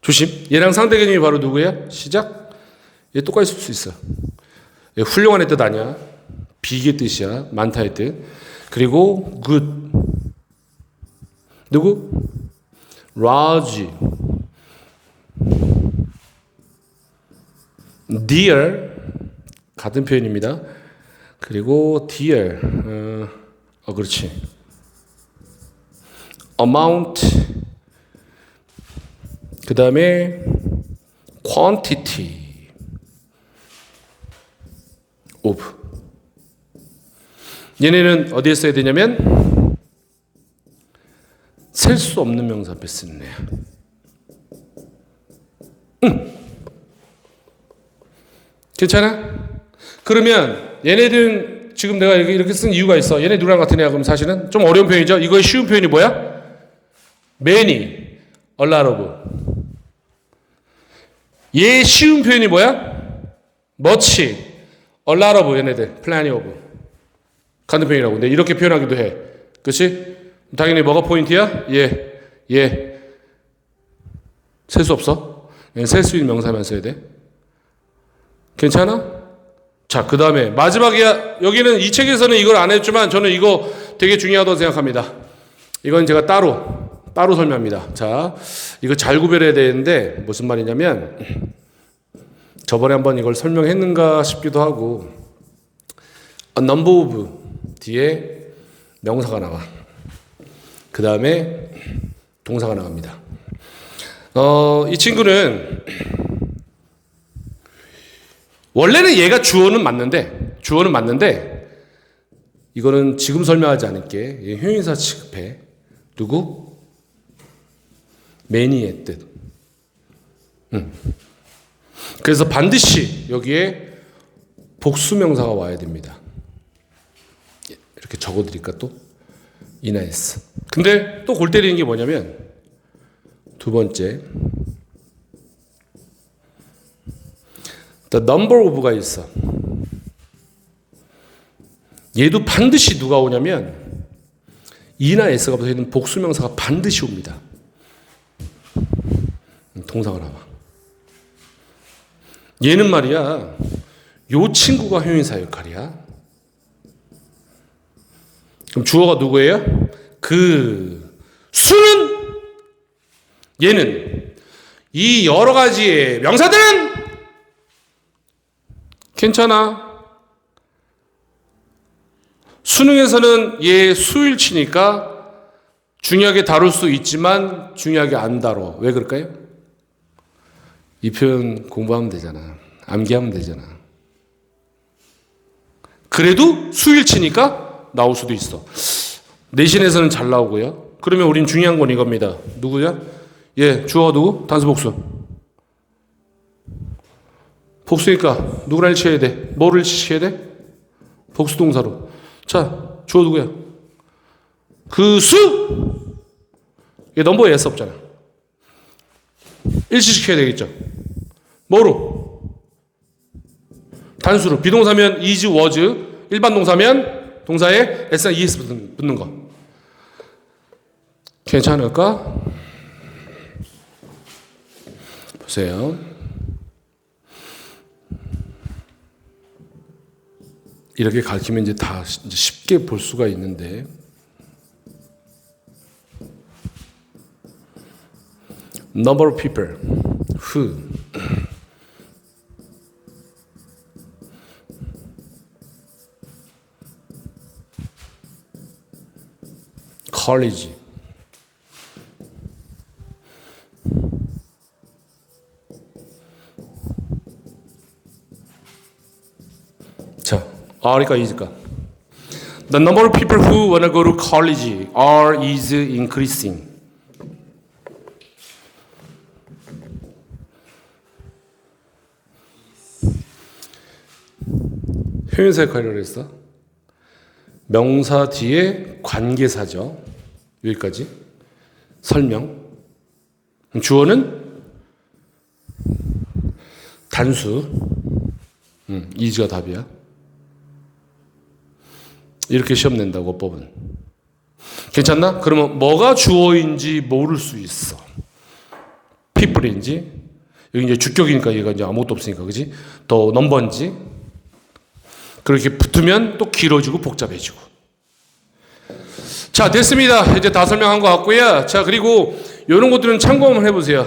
조심. 얘랑 상대 개념이 바로 누구야? 시작. 얘 똑같이 쓸 수 있어. 얘 훌륭한의 뜻 아니야. 비의 뜻이야. 많다의 뜻. 그리고 good. 누구? large. dear. 같은 표현입니다. 그리고 dear. 그렇지. amount. 그 다음에 quantity of. 얘네는 어디에 써야 되냐면 셀 수 없는 명사 앞에 쓰는 애야. 괜찮아? 그러면 얘네들은 지금 내가 이렇게 쓴 이유가 있어. 얘네 누구랑 같은 애야? 그럼 사실은 좀 어려운 표현이죠. 이거의 쉬운 표현이 뭐야? many, a lot of. 얘 쉬운 표현이 뭐야? much, a lot of 얘네들, plenty of. 같은 표현이라고. 근데 이렇게 표현하기도 해. 그렇지? 당연히 뭐가 포인트야? 얘. 셀 수 없어? 셀 수 있는 명사만 써야 돼. 괜찮아? 자, 그 다음에 마지막이야. 여기는 이 책에서는 이걸 안 했지만 저는 이거 되게 중요하다고 생각합니다. 이건 제가 따로 설명합니다. 자, 이거 잘 구별해야 되는데 무슨 말이냐면 저번에 한번 이걸 설명했는가 싶기도 하고 a number of 뒤에 명사가 나와. 그 다음에 동사가 나갑니다. 이 친구는 원래는 얘가 주어는 맞는데 이거는 지금 설명하지 않을게. 얘 형용사 취급해. 누구? many의 뜻. 그래서 반드시 여기에 복수명사가 와야 됩니다. 이렇게 적어드릴까 또? 이나에스. 근데 또 골 때리는 게 뭐냐면 두 번째 the number of가 있어. 얘도 반드시 누가 오냐면 이나 s가 붙어 있는 복수명사가 반드시 옵니다. 동사가 나와. 얘는 말이야 요 친구가 형용사 역할이야. 그럼 주어가 누구예요? 그 수는 얘는 이 여러 가지의 명사들은 괜찮아. 수능에서는 얘 수일치니까 중요하게 다룰 수 있지만 중요하게 안 다뤄. 왜 그럴까요? 이 표현 공부하면 되잖아. 암기하면 되잖아. 그래도 수일치니까 나올 수도 있어. 내신에서는 잘 나오고요. 그러면 우린 중요한 건 이겁니다. 누구야? 예, 주어 누구? 단수 복수. 복수니까 누구를 일치해야 돼? 뭐를 일치해야 돼? 복수 동사로. 자, 주어 누구야? 그 수! 얘 넘버 S 없잖아. 일치시켜야 되겠죠. 뭐로? 단수로. 비동사면 is, was. 일반 동사면 동사에 S나 ES 붙는 거. 괜찮을까? 보세요. 이렇게 가르치면 이제 다 쉽게 볼 수가 있는데, number of people who college 자, R이니까 Is니까 the number of people who wanna go to college are is increasing. 표현사 역할을 했어. 명사 뒤에 관계사죠. 여기까지. 설명. 주어는 단수. 이즈가 답이야. 이렇게 시험 낸다고 어법은. 괜찮나? 그러면 뭐가 주어인지 모를 수 있어. people인지. 여기 이제 주격이니까 얘가 이제 아무것도 없으니까, 그지? 또 넘버인지. 그렇게 붙으면 또 길어지고 복잡해지고. 자, 됐습니다. 이제 다 설명한 것 같고요. 자, 그리고 이런 것들은 참고 한번 해보세요.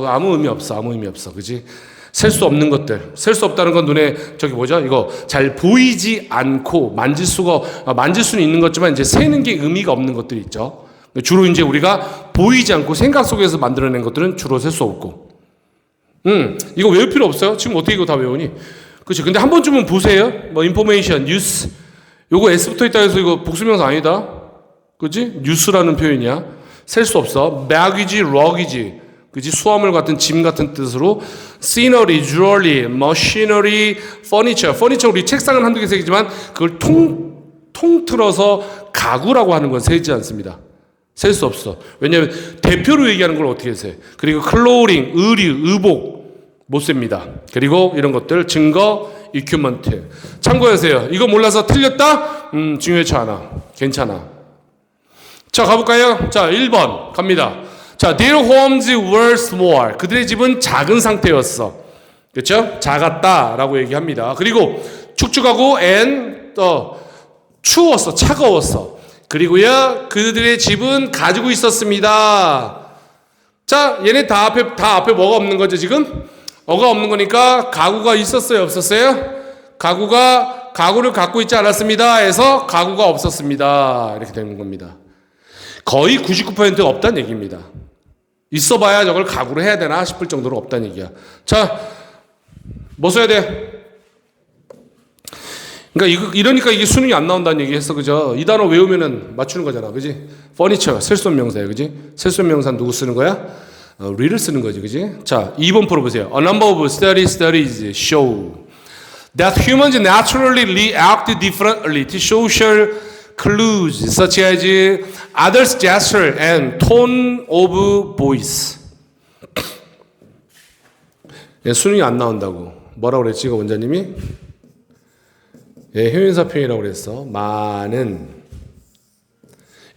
아무 의미 없어. 아무 의미 없어. 그지? 셀 수 없는 것들. 셀 수 없다는 건 눈에 저기 뭐죠? 이거 잘 보이지 않고 만질 수는 있는 거지만 이제 세는 게 의미가 없는 것들이 있죠. 주로 이제 우리가 보이지 않고 생각 속에서 만들어낸 것들은 주로 셀 수 없고. 이거 외울 필요 없어요. 지금 어떻게 이거 다 외우니? 그렇지. 근데 한 번쯤은 보세요. 뭐 information, news. 요거 S 붙어 있다 해서 이거 복수명사 아니다. 그렇지? 뉴스라는 표현이야. 셀 수 없어. bag이지, rug이지. 그지? 수화물 같은 짐 같은 뜻으로 scenery, jewelry, machinery, furniture. furniture 우리 책상은 한두 개 세기지만 그걸 통틀어서 가구라고 하는 건 세지 않습니다. 셀 수 없어. 왜냐하면 대표로 얘기하는 걸 어떻게 세? 그리고 클로링, 의류, 의복 못 셉니다. 그리고 이런 것들 증거, 이큐먼트. 참고하세요. 이거 몰라서 틀렸다? 중요치 않아. 괜찮아. 자, 가볼까요? 자, 1번 갑니다. 자, their homes were small. 그들의 집은 작은 상태였어. 그렇죠? 작았다라고 얘기합니다. 그리고 축축하고 and 추웠어. 차가웠어. 그리고요, 그들의 집은 가지고 있었습니다. 자, 얘네 다 앞에 뭐가 없는 거죠, 지금? 어가 없는 거니까 가구가 있었어요, 없었어요? 가구를 갖고 있지 않았습니다. 해서 가구가 없었습니다. 이렇게 되는 겁니다. 거의 99%가 없다는 얘기입니다. 있어봐야 저걸 가구로 해야 되나 싶을 정도로 없다는 얘기야. 자, 뭐 써야 돼? 그러니까 이러니까 이게 수능이 안 나온다는 얘기 했어, 그죠? 이 단어 외우면은 맞추는 거잖아, 그지? furniture, 셀수없 명사예요, 그지? 셀수없 명사 누구 쓰는 거야? re를 쓰는 거지, 그지? 자, 2번 풀어보세요. A number of studies show that humans naturally react differently to social clues such as others' gesture and tone of voice. 예, 수능이 안 나온다고. 뭐라고 그랬지, 이거 원장님이? 예, 형용사 표현이라고 그랬어. 많은.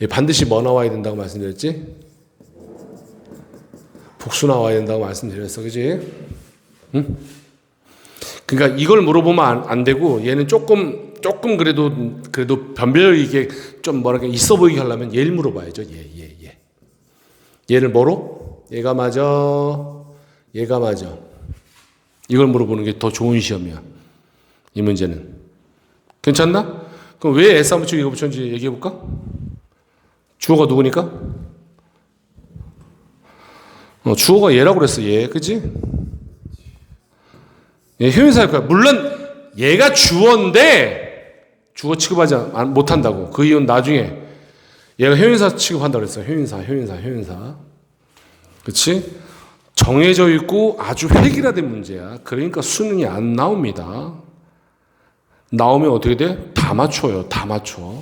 예, 반드시 뭐 나와야 된다고 말씀드렸지? 복수 나와야 된다고 말씀드렸어, 그지? 응? 그러니까 이걸 물어보면 안 되고 얘는 조금 그래도 변별력이 이게 좀 뭐랄까 있어 보이게 하려면 얘를 물어봐야죠. 얘를 뭐로? 얘가 맞아. 이걸 물어보는 게 더 좋은 시험이야. 이 문제는. 괜찮나? 그럼 왜 S 안 붙이고 이거 붙였는지 얘기해 볼까? 주어가 누구니까? 주어가 얘라고 그랬어. 얘. 그지? 얘 형용사일 거야. 물론 얘가 주어인데 주어 취급하지 못한다고. 그 이유는 나중에 얘가 형용사 취급한다고 그랬어요. 형용사. 그렇지? 정해져 있고 아주 획일화된 문제야. 그러니까 수능이 안 나옵니다. 나오면 어떻게 돼? 다 맞춰요. 다 맞춰.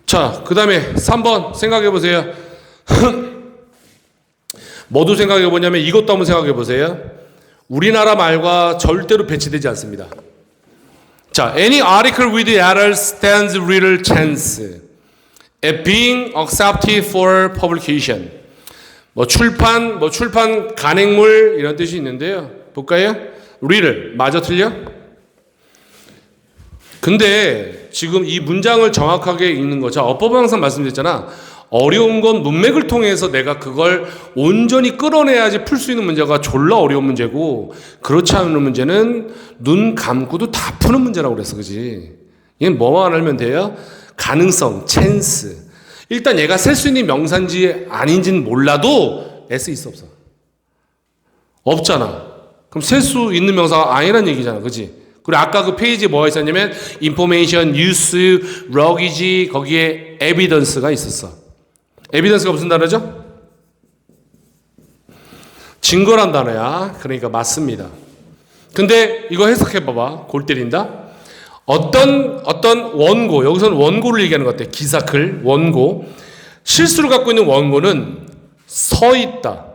자, 그 다음에 3번 생각해 보세요. 뭐도 생각해 보냐면 이것도 한번 생각해 보세요. 우리나라 말과 절대로 배치되지 않습니다. 자, any article with error stands little chance at being accepted for publication. 출판 간행물 이런 뜻이 있는데요. 볼까요? little 맞아 틀려? 근데 지금 이 문장을 정확하게 읽는 거, 자, 어법은 항상 말씀드렸잖아. 어려운 건 문맥을 통해서 내가 그걸 온전히 끌어내야지 풀 수 있는 문제가 졸라 어려운 문제고, 그렇지 않은 문제는 눈 감고도 다 푸는 문제라고 그랬어. 그지? 얘는 뭐만 알면 돼요? 가능성, 찬스. 일단 얘가 셀 수 있는 명사인지 아닌지는 몰라도 S 있어 없어? 없잖아. 그럼 셀 수 있는 명사가 아니란 얘기잖아. 그지? 그리고 아까 그 페이지에 뭐가 있었냐면 information, use, luggage 거기에 evidence가 있었어. evidence가 무슨 단어죠? 증거란 단어야. 그러니까 맞습니다. 근데 이거 해석해 봐봐. 골 때린다. 어떤 원고, 여기서는 원고를 얘기하는 것 같아. 기사, 글, 원고. 실수를 갖고 있는 원고는 서 있다.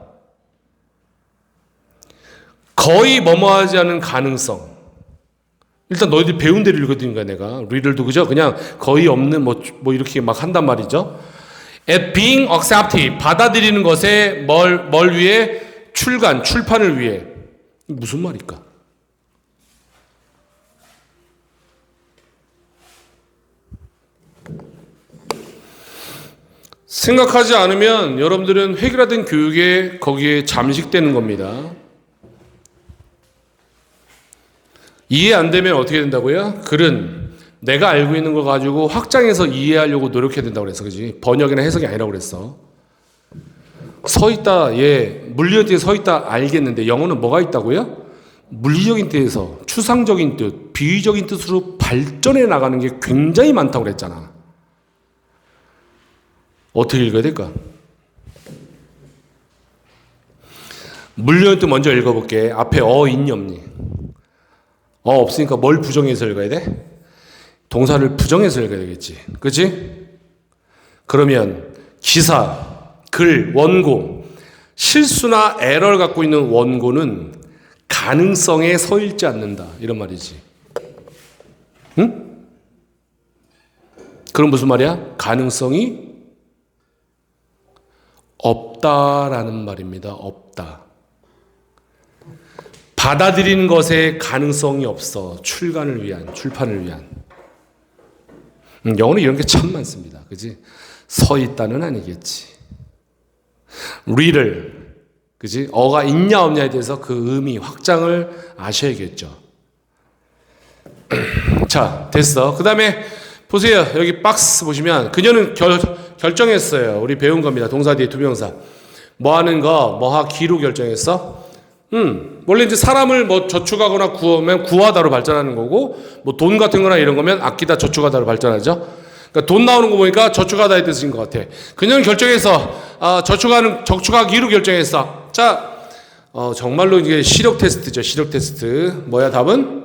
거의 뭐뭐하지 않은 가능성. 일단 너희들 배운 대로 읽어드린 거야, 내가. 리들도 그죠? 그냥 거의 없는 뭐 이렇게 막 한단 말이죠. At being accepted, 받아들이는 것에 뭘 위해? 출판을 위해. 무슨 말일까? 생각하지 않으면 여러분들은 획일화된 교육에 거기에 잠식되는 겁니다. 이해 안 되면 어떻게 된다고요? 글은 내가 알고 있는 거 가지고 확장해서 이해하려고 노력해야 된다고 그랬어. 그지? 번역이나 해석이 아니라고 그랬어. 서 있다, 물리적인 뜻에 서 있다 알겠는데 영어는 뭐가 있다고요? 물리적인 뜻에서 추상적인 뜻, 비유적인 뜻으로 발전해 나가는 게 굉장히 많다고 그랬잖아. 어떻게 읽어야 될까? 물리적인 뜻 먼저 읽어볼게. 앞에 있니 없니? 없으니까 뭘 부정해서 읽어야 돼? 동사를 부정해서 읽어야 되겠지. 그치? 그러면 기사, 글, 원고, 실수나 에러를 갖고 있는 원고는 가능성에 서 있지 않는다. 이런 말이지. 응? 그럼 무슨 말이야? 가능성이 없다라는 말입니다. 없다. 받아들이는 것에 가능성이 없어. 출판을 위한. 영어는 이런 게 참 많습니다. 그지? 서 있다는 아니겠지. reader. 그지? 어가 있냐 없냐에 대해서 그 의미, 확장을 아셔야겠죠. 자, 됐어. 그 다음에 보세요. 여기 박스 보시면 그녀는 결정했어요. 우리 배운 겁니다. 동사 뒤에 투명사. 뭐 하는 거, 뭐하기로 결정했어? 원래 이제 사람을 저축하거나 구하면 구하다로 발전하는 거고, 돈 같은 거나 이런 거면 아끼다, 저축하다로 발전하죠. 그러니까 돈 나오는 거 보니까 저축하다의 뜻인 것 같아. 그녀는 결정해서, 저축하기로 결정했어. 자, 정말로 이게 시력 테스트죠. 시력 테스트. 뭐야, 답은?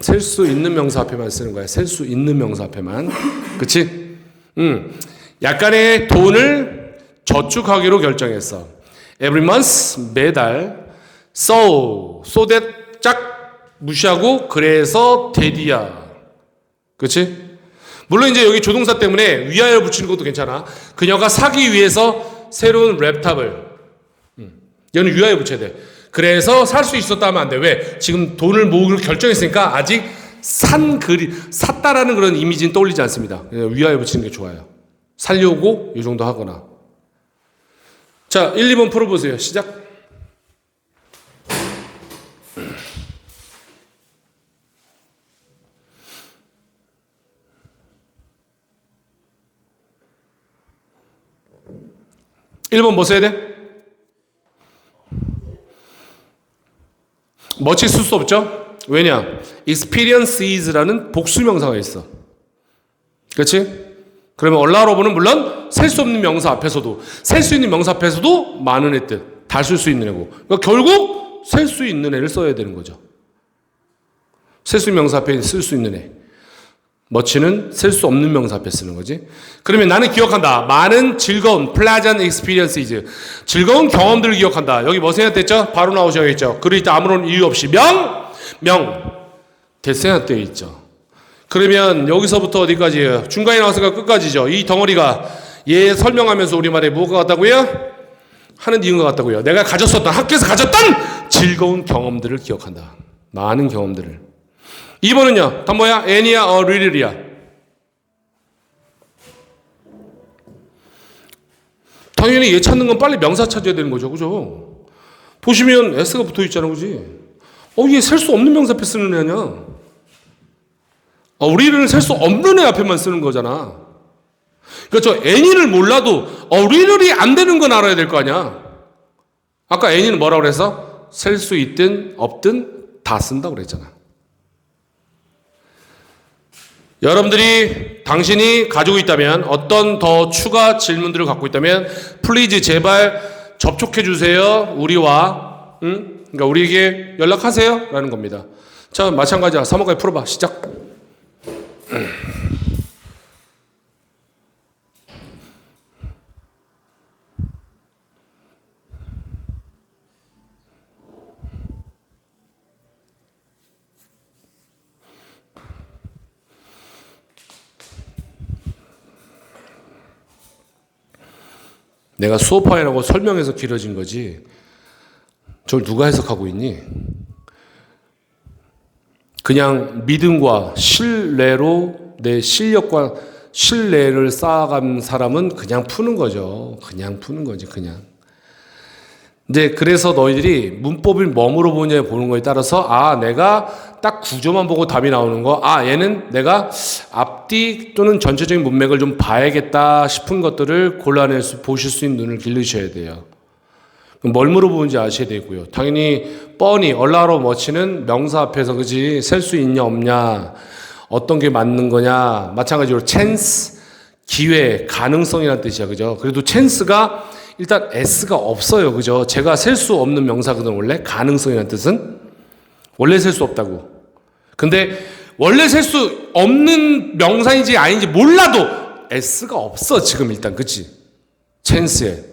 셀 수 있는 명사 앞에만 쓰는 거야. 셀 수 있는 명사 앞에만. 그치? 약간의 돈을 저축하기로 결정했어. Every month, 매달. So that 짝 무시하고 그래서 daddy야. 그치? 물론 이제 여기 조동사 때문에 위하여 붙이는 것도 괜찮아. 그녀가 사기 위해서 새로운 랩탑을. 얘는 위하여 붙여야 돼. 그래서 살 수 있었다 하면 안 돼. 왜? 지금 돈을 모으기로 결정했으니까 아직 샀다라는 그런 이미지는 떠올리지 않습니다. 위하여 붙이는 게 좋아요. 살려고 이 정도 하거나. 자, 1, 2번 풀어보세요. 시작. (1번) 뭐 써야 돼? 멋지 쓸 수 없죠? 왜냐? experiences라는 복수명사가 있어. 그렇지? 그러면 얼라로브는 물론 셀 수 없는 명사 앞에서도, 셀 수 있는 명사 앞에서도 많은 애 뜻, 다 쓸 수 있는 애고. 그러니까 결국 셀 수 있는 애를 써야 되는 거죠. 셀 수 있는 명사 앞에 쓸 수 있는 애. 멋지는 셀 수 없는 명사 앞에 쓰는 거지. 그러면 나는 기억한다. 많은 즐거운 pleasant experiences. 즐거운 경험들을 기억한다. 여기 뭐 생각됐죠? 바로 나오셔야겠죠. 그리고 이때 아무런 이유 없이 대생략되어 있죠. 그러면 여기서부터 어디까지예요? 중간에 나왔으니까 끝까지죠. 이 덩어리가 얘 설명하면서 우리말에 뭐가 같다고요? 하는 이유가 같다고요. 내가 가졌었던, 학교에서 가졌던 즐거운 경험들을 기억한다. 많은 경험들을. 2번은요. 다 뭐야? any야, really야. 당연히 얘 찾는 건 빨리 명사 찾아야 되는 거죠. 그죠? 보시면 s가 붙어 있잖아. 그지? 얘 셀 수 없는 명사 앞에 쓰는 애 아니야. really는 셀 수 없는 애 앞에만 쓰는 거잖아. 그러니까 저 any를 몰라도 really 안 되는 건 알아야 될 거 아니야. 아까 any는 뭐라고 그랬어? 셀 수 있든 없든 다 쓴다고 그랬잖아. 여러분들이 당신이 가지고 있다면 어떤 더 추가 질문들을 갖고 있다면 플리즈 제발 접촉해 주세요. 우리와 그러니까 우리에게 연락하세요 라는 겁니다. 자 마찬가지야. 3호까지 풀어봐. 시작. 내가 수업하느라고 설명해서 길어진 거지. 저걸 누가 해석하고 있니? 그냥 믿음과 신뢰로 내 실력과 신뢰를 쌓아간 사람은 그냥 푸는 거죠. 그냥 푸는 거지, 그냥. 이제 그래서 너희들이 문법을 뭐로 보냐에 보는 거에 따라서 내가 딱 구조만 보고 답이 나오는 거, 얘는 내가 앞뒤 또는 전체적인 문맥을 좀 봐야겠다 싶은 것들을 보실 수 있는 눈을 기르셔야 돼요. 뭘 물어보는지 아셔야 되고요. 당연히 뻔히 얼라로 멋치는 명사 앞에서 그지 셀 수 있냐 없냐, 어떤 게 맞는 거냐, 마찬가지로 chance, 기회, 가능성이라는 뜻이야, 그죠? 그래도 chance가 일단 s가 없어요, 그죠? 제가 셀 수 없는 명사거든. 원래 가능성이라는 뜻은 원래 셀 수 없다고. 근데 원래 셀 수 없는 명사인지 아닌지 몰라도 s가 없어 지금 일단, 그치? chance에.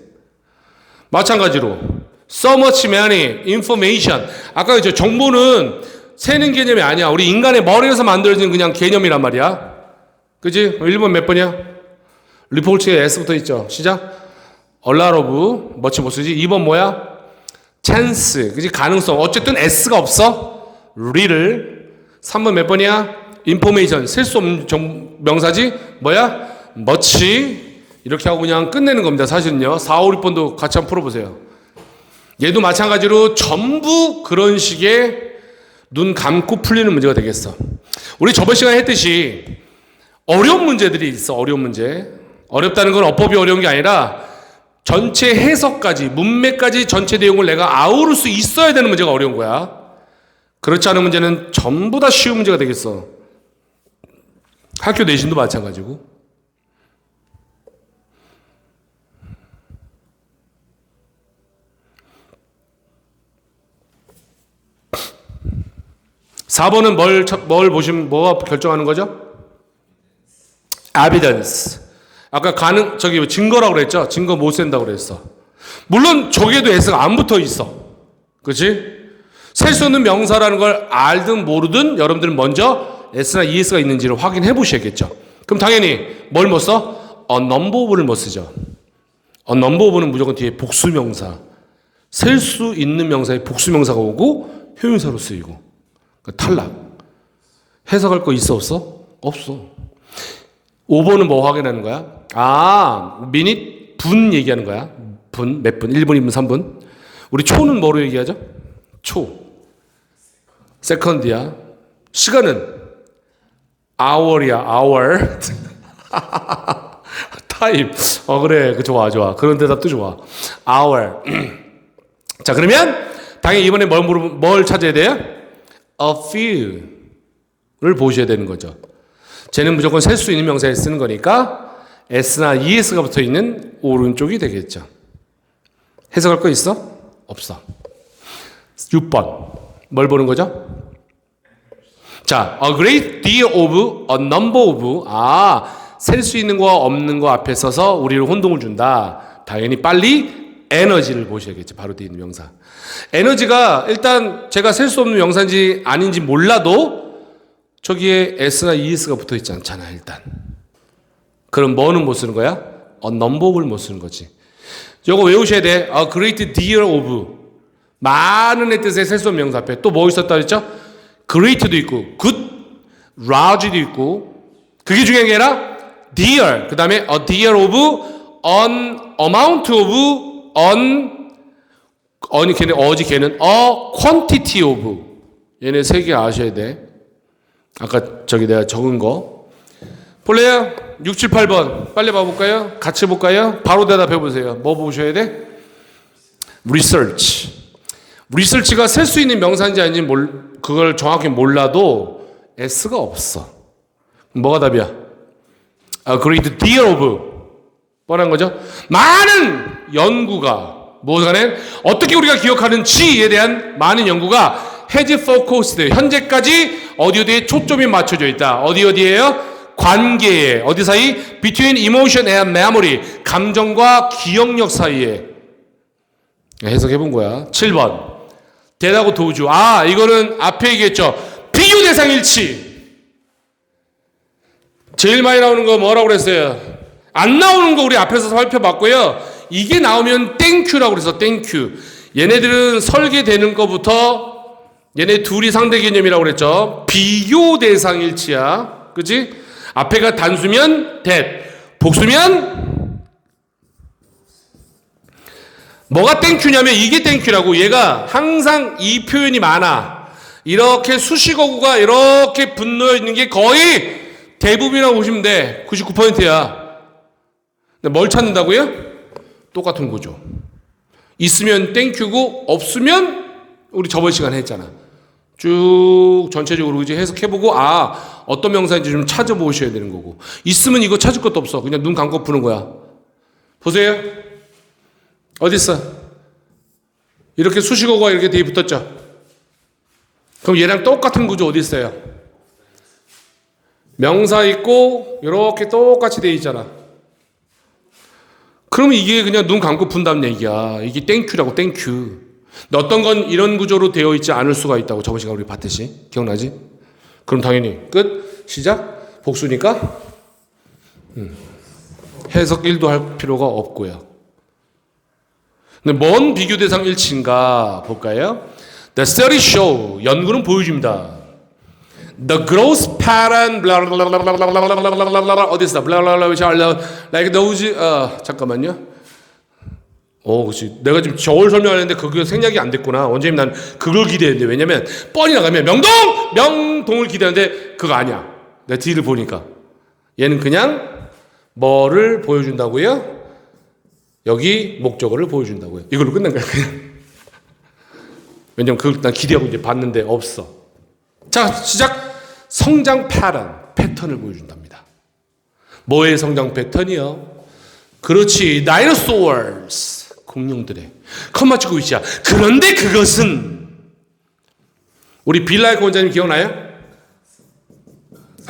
마찬가지로 so much many information. 아까 그죠? 정보는 세는 개념이 아니야. 우리 인간의 머리에서 만들어진 그냥 개념이란 말이야. 그치? 1번 몇 번이야? 리포트에 s부터 있죠. 시작. 얼라로브 멋지 못 쓰지. 2번 뭐야? 찬스, 그지? 가능성. 어쨌든 s가 없어. real. 3번 몇 번이야? information. 셀 수 없는 명사지. 뭐야? much. 이렇게 하고 그냥 끝내는 겁니다. 사실은요. 4, 5, 6번도 같이 한번 풀어보세요. 얘도 마찬가지로 전부 그런 식의 눈 감고 풀리는 문제가 되겠어. 우리 저번 시간에 했듯이 어려운 문제들이 있어. 어려운 문제. 어렵다는 건 어법이 어려운 게 아니라 전체 해석까지, 문맥까지 전체 내용을 내가 아우를 수 있어야 되는 문제가 어려운 거야. 그렇지 않은 문제는 전부 다 쉬운 문제가 되겠어. 학교 내신도 마찬가지고. (4번은) 뭘 보시면 뭐가 결정하는 거죠? evidence. 아까 증거라고 그랬죠? 증거 못 센다고 그랬어. 물론 저기에도 s가 안 붙어 있어. 그치? 셀 수 없는 명사라는 걸 알든 모르든 여러분들은 먼저 s나 es가 있는지를 확인해 보셔야겠죠. 그럼 당연히 뭘 못 써? a number of를 못 쓰죠. a number of는 무조건 뒤에 복수명사. 셀 수 있는 명사에 복수명사가 오고 효용사로 쓰이고. 그러니까 탈락. 해석할 거 있어 없어? 없어. 5번은 뭐 확인하는 거야? 미닛, 분 얘기하는 거야. 분, 몇 분? 1분, 2분, 3분. 우리 초는 뭐로 얘기하죠? 초. 세컨드야. 시간은 hour이야, hour. 타임. 그래. 좋아. 그런 대답도 좋아. hour. 자, 그러면 당연히 이번에 뭘 찾아야 돼요? A few를 보셔야 되는 거죠. 쟤는 무조건 셀 수 있는 명사에 쓰는 거니까 s나 es가 붙어 있는 오른쪽이 되겠죠. 해석할 거 있어? 없어. 6번. 뭘 보는 거죠? 자, a great deal of, a number of. 셀 수 있는 거와 없는 거 앞에 써서 우리를 혼동을 준다. 당연히 빨리 에너지를 보셔야겠죠. 바로 뒤에 있는 명사. 에너지가 일단 제가 셀 수 없는 명사인지 아닌지 몰라도 저기에 s나 es가 붙어 있지 않잖아, 일단. 그럼 뭐는 못 쓰는 거야? a number of를 못 쓰는 거지. 요거 외우셔야 돼. A great deal of. 많은 의 뜻의 셀 수 없는 명사 앞에 또 뭐 있었다 그랬죠? great도 있고 good, large도 있고 그게 중요한 게 아니라 deal, 그 다음에 a deal of, an amount of, 걔는 a quantity of. 얘네 세 개 아셔야 돼. 아까 저기 내가 적은 거 볼래요? 6, 7, 8번 빨리 봐볼까요? 같이 볼까요? 바로 대답해 보세요. 뭐 보셔야 돼? research. 리서치가 셀 수 있는 명사인지 아닌지 그걸 정확히 몰라도 s가 없어. 뭐가 답이야? A great deal of. 뻔한 거죠? 많은 연구가 뭐간에 어떻게 우리가 기억하는지에 대한 많은 연구가 has focused. 현재까지 어디에 초점이 맞춰져 있다. 어디에요? 관계에. 어디 사이? Between emotion and memory. 감정과 기억력 사이에. 해석해 본 거야. 7번. 대하고 도주. 이거는 앞에 얘기했죠. 비교 대상 일치. 제일 많이 나오는 거 뭐라고 그랬어요? 안 나오는 거 우리 앞에서 살펴봤고요. 이게 나오면 땡큐라고 그래서 땡큐. 얘네들은 설계되는 거부터 얘네 둘이 상대 개념이라고 그랬죠. 비교 대상 일치야. 그치? 앞에가 단수면 that, 복수면 뭐가 땡큐냐면 이게 땡큐라고. 얘가 항상 이 표현이 많아. 이렇게 수식어구가 이렇게 붙어 있는 게 거의 대부분이라고 보시면 돼. 99%야. 근데 뭘 찾는다고요? 똑같은 거죠. 있으면 땡큐고 없으면 우리 저번 시간에 했잖아. 쭉 전체적으로 이제 해석해보고 어떤 명사인지 좀 찾아보셔야 되는 거고. 있으면 이거 찾을 것도 없어. 그냥 눈 감고 푸는 거야. 보세요. 어디 있어? 이렇게 수식어가 이렇게 뒤에 붙었죠. 그럼 얘랑 똑같은 구조 어디 있어요? 명사 있고 이렇게 똑같이 돼 있잖아. 그러면 이게 그냥 눈 감고 푼다는 얘기야. 이게 땡큐라고 땡큐. 근데 어떤 건 이런 구조로 되어 있지 않을 수가 있다고 저번 시간에 우리 봤듯이. 기억나지? 그럼 당연히 끝. 시작. 복수니까 해석 1도 할 필요가 없고요. 근데 뭔 비교 대상 일치인가 볼까요? The study show. 연구는 보여줍니다. The growth pattern 어디 있어? like those 잠깐만요. 그렇지. 내가 지금 저걸 설명하는데 그게 생략이 안 됐구나. 원장님 난 그걸 기대했는데 왜냐면 뻔히 나가면 명동을 기대하는데 그거 아니야. 내 뒤를 보니까 얘는 그냥 뭐를 보여준다고요? 여기 목적어를 보여준다고요. 이걸로 끝난 거야, 그냥. 왜냐면 그걸 난 기대하고 이제 봤는데 없어. 자, 시작. 성장 패턴을 보여준답니다. 뭐의 성장 패턴이요? 그렇지. 다이너소어스. 공룡들의. 컴마 치고 있자. 그런데 그것은 우리 빌 라이크 원장님 기억나요?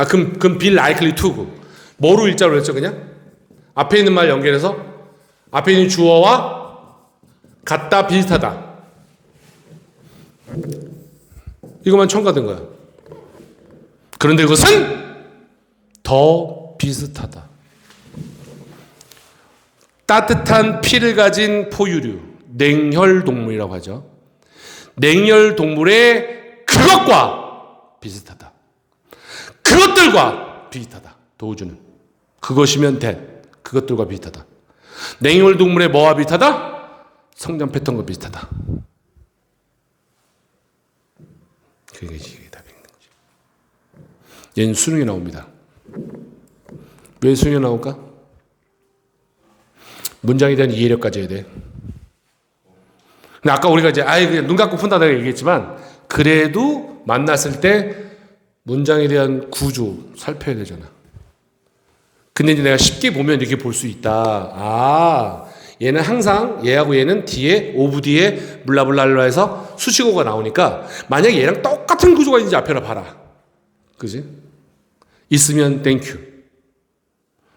그럼 빌 라이클리 투고. 뭐로 일자로 했죠, 그냥? 앞에 있는 말 연결해서 앞에 있는 주어와 같다, 비슷하다. 이것만 첨가된 거야. 그런데 그것은 더 비슷하다. 따뜻한 피를 가진 포유류, 냉혈동물이라고 하죠. 냉혈동물의 그것과 비슷하다. 그것들과 비슷하다. 도우주는. 그것이면 그것들과 비슷하다. 냉혈동물의 뭐와 비슷하다? 성장 패턴과 비슷하다. 그게 답인 거죠. 얘는 수능에 나옵니다. 왜 수능에 나올까? 문장에 대한 이해력까지 해야 돼. 근데 아까 우리가 이제 아예 그냥 눈 감고 푼다 내가 얘기했지만 그래도 만났을 때 문장에 대한 구조 살펴야 되잖아. 근데 이제 내가 쉽게 보면 이렇게 볼 수 있다. 아, 얘는 항상 얘하고 얘는 뒤에 오브 뒤에 블라블라블라 해서 수식어가 나오니까 만약에 얘랑 똑같은 구조가 있는지 앞에라 봐라. 그지? 있으면 땡큐.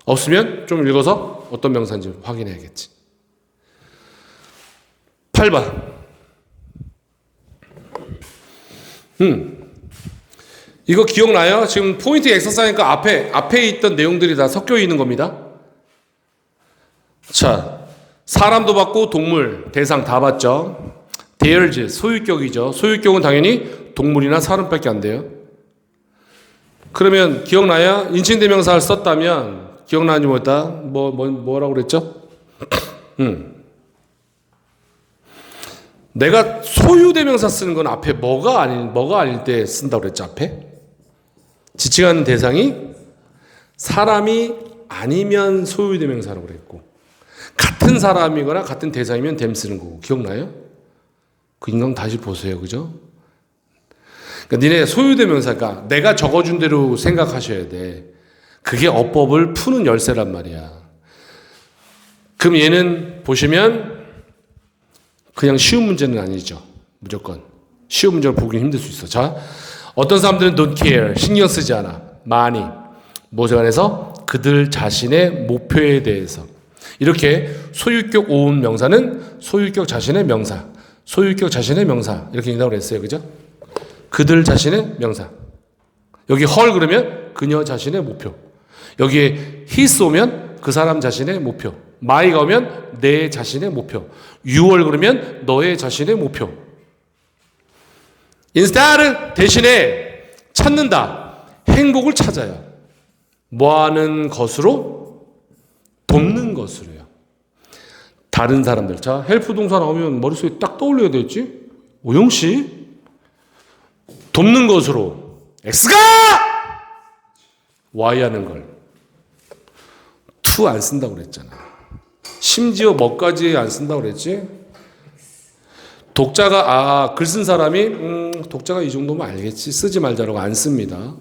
없으면 좀 읽어서 어떤 명사인지 확인해야겠지. 8번. 이거 기억나요? 지금 포인트 엑서사이즈니까 앞에 있던 내용들이 다 섞여 있는 겁니다. 자, 사람도 봤고 동물, 대상 다 봤죠. theirs, 소유격이죠. 소유격은 당연히 동물이나 사람밖에 안 돼요. 그러면 기억나요? 인칭대명사를 썼다면 기억나는지 모르겠다. 뭐라고 그랬죠? 내가 소유대명사 쓰는 건 앞에 뭐가 아닐 때 쓴다고 그랬죠, 앞에? 지칭하는 대상이 사람이 아니면 소유대명사라고 그랬고, 같은 사람이거나 같은 대상이면 them 쓰는 거고, 기억나요? 그 인강 다시 보세요, 그죠? 그러니까 니네 소유대명사가 내가 적어준 대로 생각하셔야 돼. 그게 어법을 푸는 열쇠란 말이야. 그럼 얘는 보시면 그냥 쉬운 문제는 아니죠. 무조건. 쉬운 문제를 보기 힘들 수 있어. 자, 어떤 사람들은 don't care, 신경 쓰지 않아. 많이. 무엇에 관해서? 그들 자신의 목표에 대해서. 이렇게 소유격 오은 명사는 소유격 자신의 명사. 소유격 자신의 명사. 이렇게 인사를 했어요. 그죠? 그들 자신의 명사. 여기 헐 그러면 그녀 자신의 목표. 여기에 his 오면 그 사람 자신의 목표. my가 오면 내 자신의 목표. your 그러면 너의 자신의 목표. instead 대신에 찾는다. 행복을 찾아요. 뭐하는 것으로? 돕는 것으로요. 다른 사람들. 자, 헬프 동사 나오면 머릿속에 딱 떠올려야 되겠지? 오영씨? 돕는 것으로. X가! Y 하는 걸. to 안 쓴다고 그랬잖아. 심지어 뭐까지 안 쓴다고 그랬지? 독자가 글 쓴 사람이 독자가 이 정도면 알겠지. 쓰지 말자라고 안 씁니다.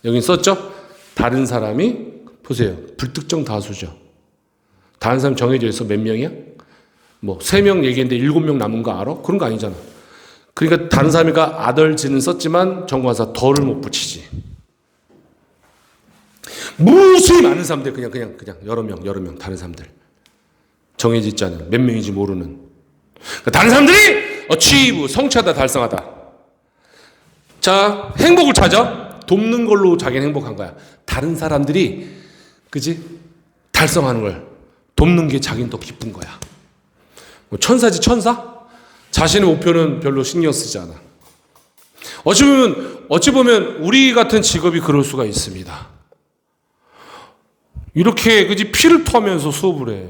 여긴 썼죠? 다른 사람이 보세요. 불특정 다수죠. 다른 사람 정해져 있어 몇 명이야? 뭐 3명 얘기했는데 7명 남은 거 알아? 그런 거 아니잖아. 그러니까 다른 사람이가 아덜지는 썼지만 정관사 덜을 못 붙이지. 무수히 많은 사람들 그냥 여러 명 다른 사람들 정해져 있지 않은 몇 명인지 모르는 그러니까 다른 사람들이 achieve 성취하다 달성하다. 자, 행복을 찾아 돕는 걸로 자기는 행복한 거야. 다른 사람들이 그지 달성하는 걸 돕는 게 자기는 더 기쁜 거야. 뭐 천사지 천사? 자신의 목표는 별로 신경 쓰지 않아. 어찌 보면 우리 같은 직업이 그럴 수가 있습니다. 이렇게 그지 피를 토하면서 수업을 해.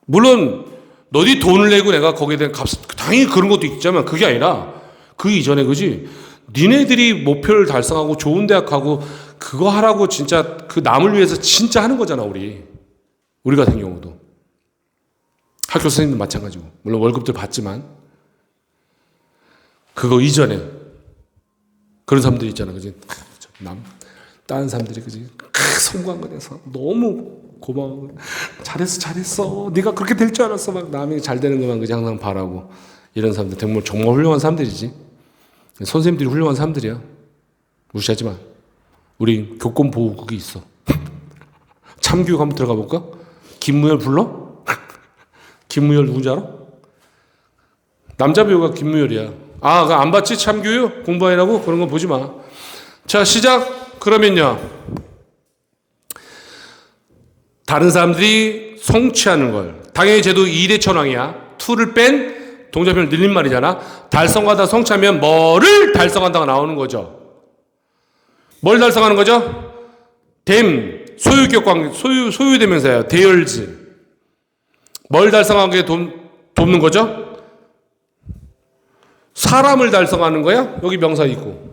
물론 너희 돈을 내고 내가 거기에 대한 값 당연히 그런 것도 있지만 그게 아니라 그 이전에 그지 니네들이 목표를 달성하고 좋은 대학 가고 그거 하라고 진짜 그 남을 위해서 진짜 하는 거잖아. 우리 같은 경우도 학교 선생님도 마찬가지고 물론 월급들 받지만 그거 이전에 그런 사람들이 있잖아. 그지 다른 사람들이 그지 성공한 거에 대해서 너무 고마워. 잘했어. 네가 그렇게 될 줄 알았어. 막 남이 잘 되는 것만 그지 항상 바라고 이런 사람들 정말 훌륭한 사람들이지. 선생님들이 훌륭한 사람들이야. 무시하지 마. 우리 교권보호국이 있어. 참교육 한번 들어가 볼까? 김무열 불러? 김무열 누군지 알아? 남자 배우가 김무열이야. 그거 안 봤지? 참교육? 공부하라고? 그런 거 보지 마. 자, 시작. 그러면요. 다른 사람들이 성취하는 걸. 당연히 쟤도 이대천왕이야. to를 뺀 동사표현을 늘린 말이잖아. 달성하다 성취하면 뭐를 달성한다가 나오는 거죠. 뭘 달성하는 거죠? them, 소유격 관계, 소유대명사예요. theirs. 뭘 달성하게 돕는 거죠? 사람을 달성하는 거야? 여기 명사 있고.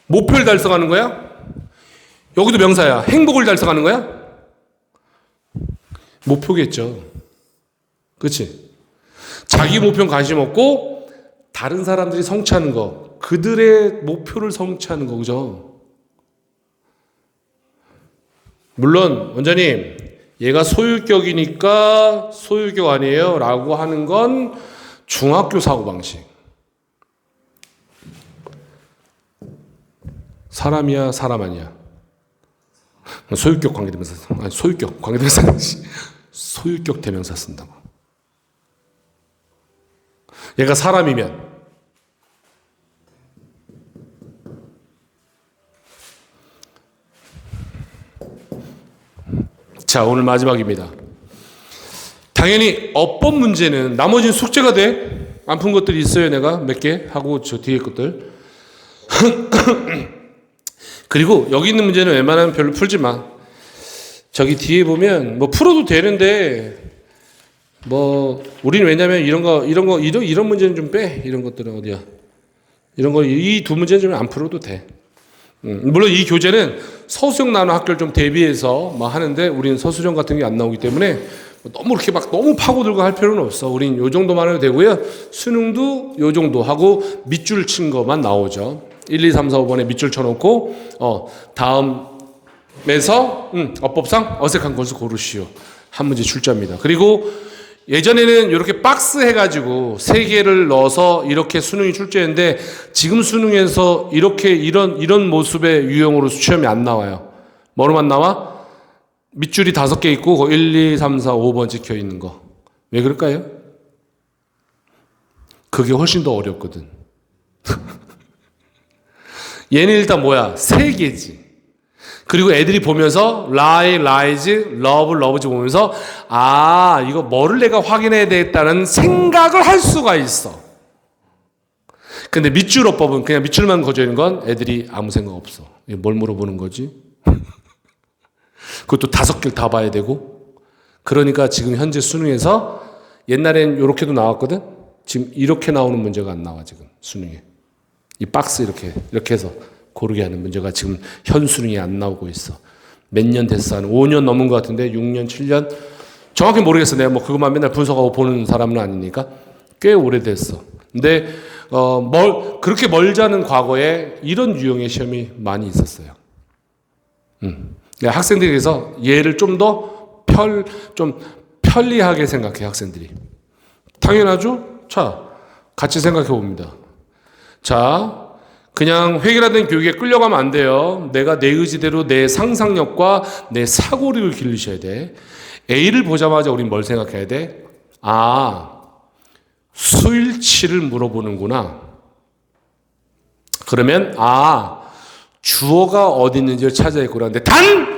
목표를 달성하는 거야? 여기도 명사야. 행복을 달성하는 거야? 목표겠죠. 그치? 자기 목표는 관심 없고 다른 사람들이 성취하는 거, 그들의 목표를 성취하는 거, 그죠? 물론 원장님 얘가 소유격이니까 소유격 아니에요 라고 하는 건 중학교 사고방식. 사람이야 사람 아니야. 소유격 관계대명사, 아니 소유격 관계대명사, 소유격 대명사 쓴다고. 얘가 사람이면 자, 오늘 마지막입니다. 당연히 어법 문제는 나머지는 숙제가 돼. 안 푼 것들이 있어요. 내가 몇 개 하고 저 뒤에 것들. 그리고 여기 있는 문제는 웬만하면 별로 풀지 마. 저기 뒤에 보면 뭐 풀어도 되는데 뭐 우리는 왜냐면 이런 문제는 좀 빼. 이런 것들은 어디야? 이런 거 이 두 문제는 좀 안 풀어도 돼. 물론 이 교재는 서수형 나눠 학교를 좀 대비해서 뭐 하는데 우리는 서술형 같은 게 안 나오기 때문에 너무 이렇게 막 너무 파고들고 할 필요는 없어. 우린 요 정도만 해도 되고요. 수능도 요 정도 하고 밑줄 친 것만 나오죠. 1, 2, 3, 4, 5번에 밑줄 쳐놓고 다음에서 어법상 어색한 것을 고르시오. 한 문제 출제합니다. 그리고 예전에는 이렇게 박스 해가지고 3개를 넣어서 이렇게 수능이 출제했는데 지금 수능에서 이렇게 이런 모습의 유형으로 시험이 안 나와요. 뭐로만 나와? 밑줄이 5개 있고 1, 2, 3, 4, 5번 찍혀 있는 거. 왜 그럴까요? 그게 훨씬 더 어렵거든. 얘는 일단 뭐야? 3개지. 그리고 애들이 보면서 lie, lies, love, loves 보면서 아 이거 뭐를 내가 확인해야 되겠다는 생각을 할 수가 있어. 근데 밑줄 어법은 그냥 밑줄만 거져 있는 건 애들이 아무 생각 없어. 뭘 물어보는 거지? 그것도 5개를 다 봐야 되고. 그러니까 지금 현재 수능에서 옛날엔 이렇게도 나왔거든. 지금 이렇게 나오는 문제가 안 나와 지금 수능에. 이 박스 이렇게 해서 고르게 하는 문제가 지금 현 수능에 안 나오고 있어. 몇 년 됐어? 한 5년 넘은 것 같은데 6년, 7년? 정확히 모르겠어. 내가 뭐 그것만 맨날 분석하고 보는 사람은 아니니까 꽤 오래됐어. 근데 그렇게 멀지 않은 과거에 이런 유형의 시험이 많이 있었어요. 학생들에게서 얘를 좀 더 편리하게 생각해 학생들이. 당연하죠? 자, 같이 생각해 봅니다. 자, 그냥 획일화된 교육에 끌려가면 안 돼요. 내가 내 의지대로 내 상상력과 내 사고력을 기르셔야 돼. A를 보자마자 우린 뭘 생각해야 돼? 아, 수일치를 물어보는구나. 그러면 주어가 어디 있는지를 찾아야 있구나. 근데 단!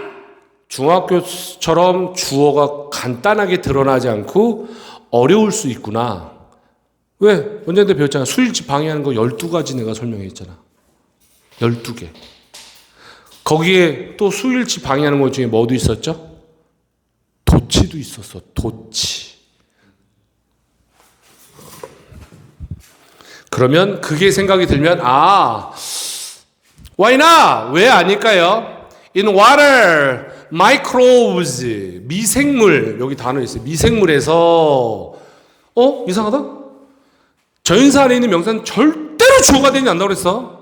중학교처럼 주어가 간단하게 드러나지 않고 어려울 수 있구나. 왜? 원장님도 배웠잖아. 수일치 방해하는 거 12가지 내가 설명해 있잖아. 12개. 거기에 또 수일치 방해하는 것 중에 뭐도 있었죠? 도치도 있었어. 도치. 그러면 그게 생각이 들면 why not? 왜 아닐까요? In water, microbes, 미생물. 여기 단어 있어요. 미생물에서 이상하다? 전사 안에 있는 명사는 절대로 주어가 되지 않는다고 그랬어.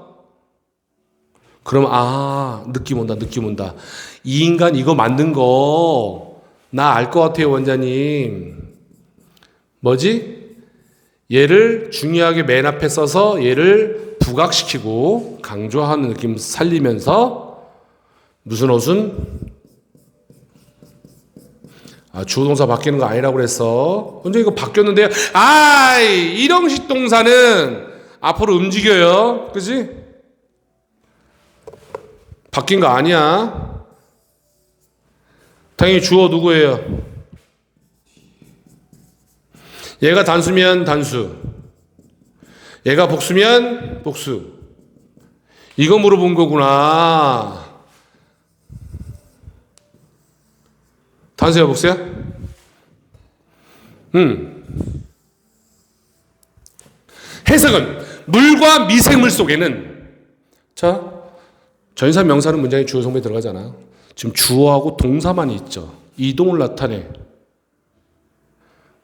그럼 느낌 온다. 이 인간 이거 만든 거 나 알 것 같아요 원장님. 뭐지? 얘를 중요하게 맨 앞에 써서 얘를 부각시키고 강조하는 느낌 살리면서 무슨 주어 동사 바뀌는 거 아니라고 그랬어. 원장님 이거 바뀌었는데요. 일형식 동사는 앞으로 움직여요. 그지? 바뀐 거 아니야. 당연히 주어 누구예요? 얘가 단수면 단수. 얘가 복수면 복수. 이거 물어본 거구나. 단수야 복수야? 해석은 물과 미생물 속에는 전사 명사는 문장에 주어 성분이 들어가잖아. 지금 주어하고 동사만 있죠. 이동을 나타내.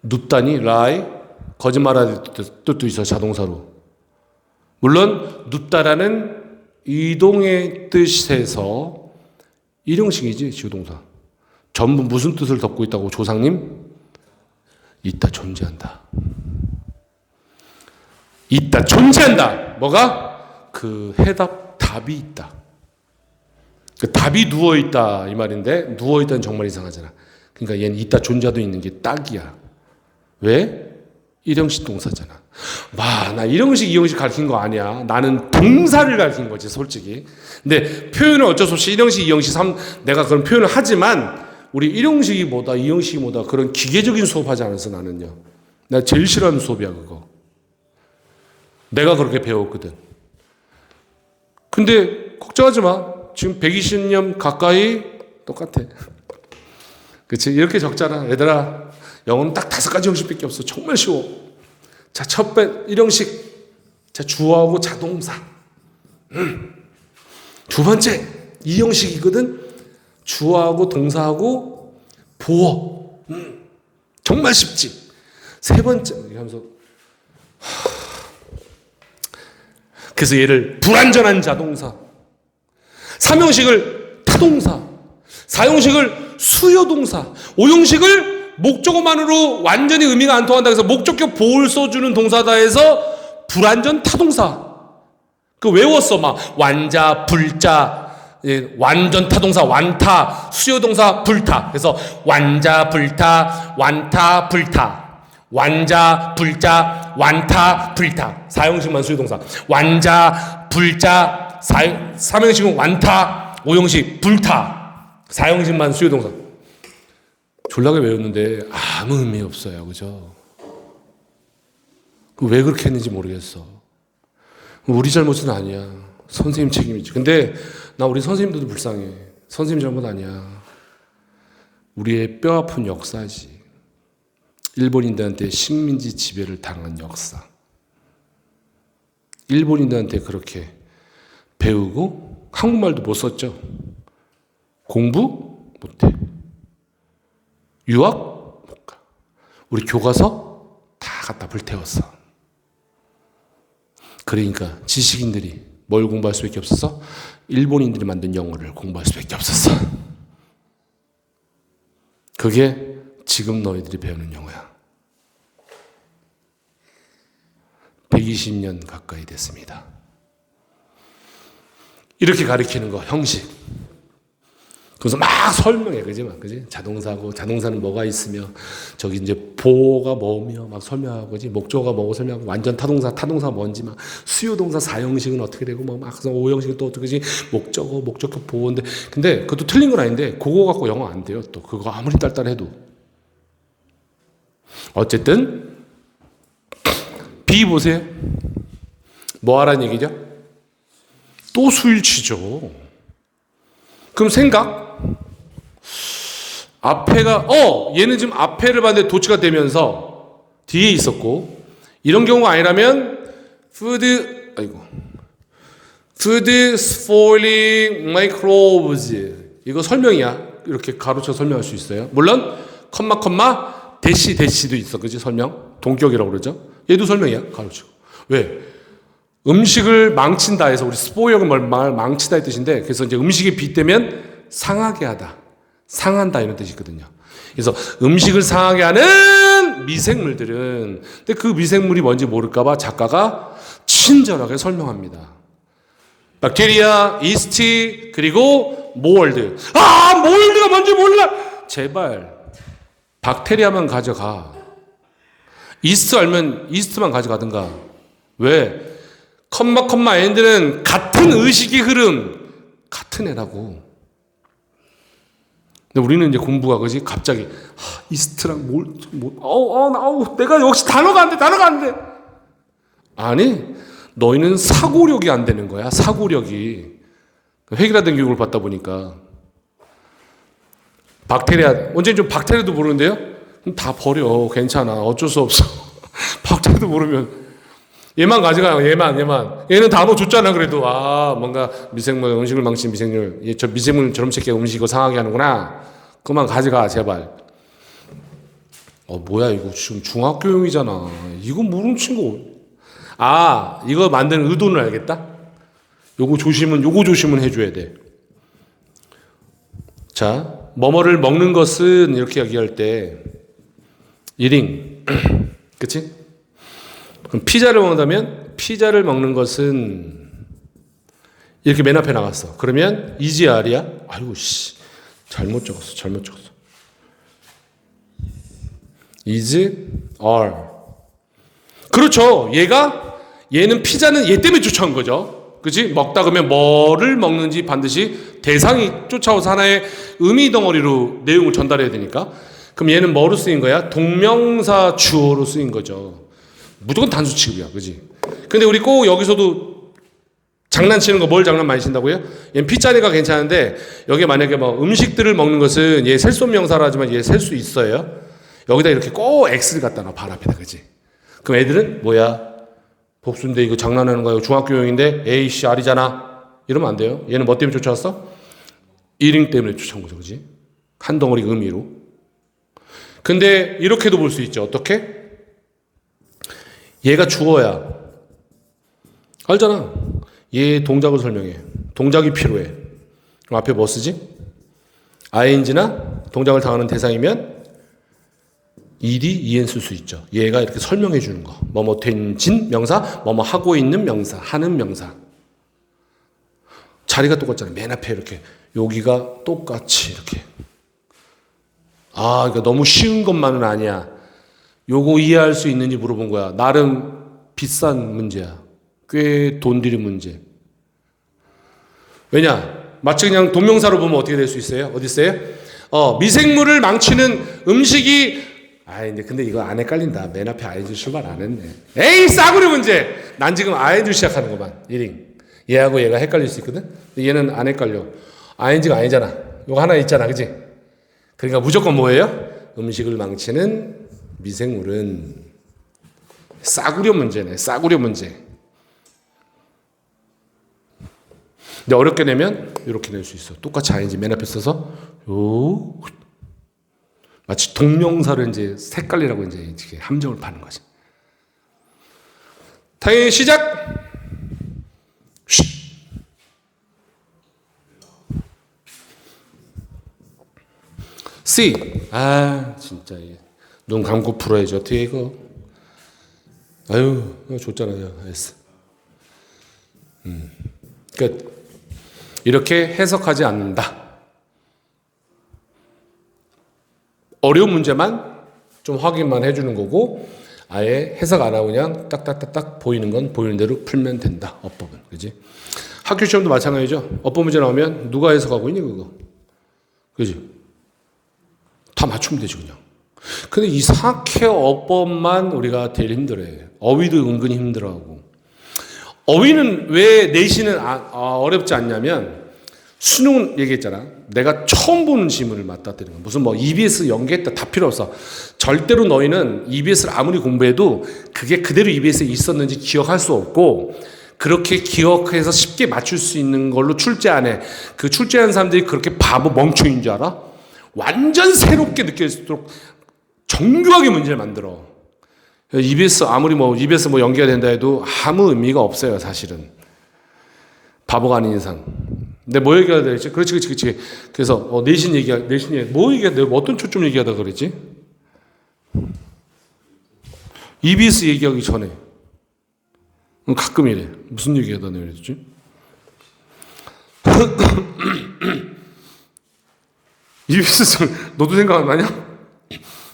눕다니 lie 거짓말하는 뜻도 있어 자동사로. 물론 눕다라는 이동의 뜻에서 일용식이지 주동사. 전부 무슨 뜻을 덮고 있다고 조상님? 있다 존재한다. 있다 존재한다. 뭐가? 그 해답 답이 있다. 그 답이 누워있다 이 말인데 누워있다는 정말 이상하잖아. 그러니까 얘는 있다 존재도 있는 게 딱이야. 왜? 일형식 동사잖아. 나 일형식 이형식 가르친 거 아니야. 나는 동사를 가르친 거지 솔직히. 근데 표현은 어쩔 수 없이 일형식 이형식 내가 그런 표현을 하지만 우리 일형식이 뭐다 이형식이 뭐다 그런 기계적인 수업하지 않아서 나는요. 나 제일 싫어하는 수업이야 그거. 내가 그렇게 배웠거든. 근데 걱정하지 마. 지금 120년 가까이 똑같아. 그치? 이렇게 적잖아. 얘들아, 영어는 딱 5가지 형식밖에 없어. 정말 쉬워. 자, 첫 번째, 일형식. 자, 주어하고 자동사. 두 번째, 이형식이거든. 주어하고 동사하고 보어. 정말 쉽지. 세 번째, 이렇게 하면서. 그래서 얘를 불완전한 자동사. 3형식을 타동사. 4형식을 수요동사. 5형식을 목적어만으로 완전히 의미가 안 통한다 해서 목적격 보호를 써주는 동사다 해서 불완전 타동사. 그 외웠어 막 완자, 불자, 완전 타동사 완타, 수요동사 불타. 그래서 완자, 불타, 완타, 불타. 완자, 불자, 완타, 불타. 4형식만 수요동사. 완자, 불자, 3형식은 완타, 5형식 불타. 4형식만 수요동사. 졸라게 외웠는데 아무 의미 없어요. 그죠? 왜 그렇게 했는지 모르겠어. 우리 잘못은 아니야. 선생님 책임이지. 근데 나 우리 선생님들도 불쌍해. 선생님 잘못 아니야. 우리의 뼈아픈 역사지. 일본인들한테 식민지 지배를 당한 역사. 일본인들한테 그렇게 배우고 한국말도 못 썼죠. 공부 못해. 유학 못 가. 우리 교과서 다 갖다 불태웠어. 그러니까 지식인들이 뭘 공부할 수밖에 없었어? 일본인들이 만든 영어를 공부할 수밖에 없었어. 그게 지금 너희들이 배우는 영어야. 120년 가까이 됐습니다. 이렇게 가르치는 거 형식. 그래서 막 설명해, 그지? 자동사고, 자동사는 뭐가 있으며, 저기 이제 보어가 뭐며, 막 설명하고, 그지? 목적어가 뭐고 설명하고, 완전 타동사 뭔지, 막, 수요동사 4형식은 어떻게 되고, 막, 5형식은 또 어떻게, 목적어, 목적격 보어인데, 근데 그것도 틀린 건 아닌데, 그거 갖고 영어 안 돼요, 또. 그거 아무리 딸딸해도. 어쨌든, B 보세요. 뭐 하라는 얘기죠? 또 수일치죠. 그럼 생각. 앞에가 얘는 지금 앞에를 봤는데 도치가 되면서 뒤에 있었고 이런 경우가 아니라면 food spoiling microbes 이거 설명이야. 이렇게 가로쳐 설명할 수 있어요. 물론 컴마 대시도 있어. 그지? 설명. 동격이라고 그러죠. 얘도 설명이야. 가로치고. 왜? 음식을 망친다 해서 우리 스포일은 말 망치다 의 뜻인데 그래서 이제 음식이 빗대면 상하게 하다. 상한다 이런 뜻이 있거든요. 그래서 음식을 상하게 하는 미생물들은 근데 그 미생물이 뭔지 모를까 봐 작가가 친절하게 설명합니다. 박테리아, 이스트 그리고 몰드. 몰드가 뭔지 몰라. 제발 박테리아만 가져가. 이스트 알면 이스트만 가져가든가. 왜? 컴마 엔드는 같은 의식의 흐름 같은 애라고. 근데 우리는 이제 공부가 그지 갑자기 이스트랑 내가 역시 단어가 안 돼. 아니 너희는 사고력이 안 되는 거야. 사고력이 회계라든 교육을 받다 보니까 박테리아 언제 좀 박테리아도 모르는데요? 그럼 다 버려. 괜찮아. 어쩔 수 없어. 박테리아도 모르면 얘만 가져가요. 얘는 단어 줬잖아. 그래도 뭔가 미생물 음식을 망친 미생물. 저 미생물 저런 새끼가 음식을 상하게 하는구나. 그만 가져가 제발. 뭐야 이거 지금 중학교용이잖아. 이거 모르는 친구. 이거 만드는 의도는 알겠다. 요거 조심은 해줘야 돼. 자, 뭐뭐를 먹는 것은 이렇게 얘기할 때 1인 그치? 그럼 피자를 먹는다면 피자를 먹는 것은 이렇게 맨 앞에 나갔어. 그러면 is are야? 아이고 씨 잘못 적었어. is are. 그렇죠. 얘는 피자는 얘 때문에 쫓아온 거죠. 그치? 먹다 그러면 뭐를 먹는지 반드시 대상이 쫓아와서 하나의 의미 덩어리로 내용을 전달해야 되니까. 그럼 얘는 뭐로 쓰인 거야? 동명사 주어로 쓰인 거죠. 무조건 단수 취급이야. 그지? 근데 우리 꼭 여기서도 장난치는 거 뭘 장난 많이 친다고요? 얘는 피자니까 괜찮은데 여기 만약에 뭐 음식들을 먹는 것은 얘 셀손명사라 하지만 얘 셀 수 있어요. 여기다 이렇게 꼭 X를 갖다 놔 발 앞에다. 그지? 그럼 애들은 뭐야? 복수인데 이거 장난하는 거야. 중학교용인데 A씨 R이잖아. 이러면 안 돼요. 얘는 뭐 때문에 쫓아왔어? 1인 때문에 쫓아온 거죠. 그지? 한 덩어리 의미로. 근데 이렇게도 볼 수 있죠. 어떻게? 얘가 주어야. 알잖아. 얘 동작을 설명해. 동작이 필요해. 그럼 앞에 뭐 쓰지? ing나 동작을 당하는 대상이면 ed, en 쓸 수 있죠. 얘가 이렇게 설명해 주는 거. 뭐뭐 된진 명사, 뭐뭐 하고 있는 명사, 하는 명사. 자리가 똑같잖아요. 맨 앞에 이렇게. 여기가 똑같이 이렇게. 그러니까 너무 쉬운 것만은 아니야. 요거 이해할 수 있는지 물어본 거야. 나름 비싼 문제야. 꽤 돈 들인 문제. 왜냐? 마치 그냥 동명사로 보면 어떻게 될 수 있어요? 어디 있어요? 미생물을 망치는 음식이 근데 이거 안 헷갈린다. 맨 앞에 아이들 출발 안 했네. 에이 싸구려 문제. 난 지금 아이들 시작하는 거만. 1인. 얘하고 얘가 헷갈릴 수 있거든. 근데 얘는 안 헷갈려. ing가 아니잖아. 요거 하나 있잖아. 그지? 그러니까 무조건 뭐예요? 음식을 망치는 미생물은 싸구려 문제네. 싸구려 문제. 근데 어렵게 내면 이렇게 낼 수 있어. 똑같이 아닌지 맨 앞에 써서 마치 동명사를 이제 색깔이라고 이제 함정을 파는 거지. 당연히 시작. C. 진짜 눈 감고 풀어야지. 어떻게 이거? 이거 줬잖아요. S. 끝. 이렇게 해석하지 않는다. 어려운 문제만 좀 확인만 해주는 거고 아예 해석 안 하고 그냥 딱딱딱딱 보이는 건 보이는 대로 풀면 된다. 어법은. 그지? 학교 시험도 마찬가지죠. 어법 문제 나오면 누가 해석하고 있니 그거? 그지? 다 맞추면 되지 그냥. 근데 이 사케어 어법만 우리가 되게 힘들어해. 어휘도 은근히 힘들어하고. 어휘는 왜 내신은 어렵지 않냐면 수능은 얘기했잖아. 내가 처음 보는 지문을 맞닥뜨리는 거야. 무슨 EBS 연계했다 다 필요 없어. 절대로 너희는 EBS를 아무리 공부해도 그게 그대로 EBS에 있었는지 기억할 수 없고 그렇게 기억해서 쉽게 맞출 수 있는 걸로 출제 안 해. 그 출제하는 사람들이 그렇게 바보 멍청인 줄 알아? 완전 새롭게 느껴질수록 정교하게 문제를 만들어. EBS 아무리 EBS 연계가 된다 해도 아무 의미가 없어요, 사실은. 바보가 아닌 이상. 근데 뭐 얘기하다 그랬지? 그렇지. 그래서 내신 뭐 얘기하다 어떤 초점 얘기하다 그랬지? EBS 얘기하기 전에. 가끔 이래. 무슨 얘기하다 그랬지? EBS 너도 생각 안 나냐?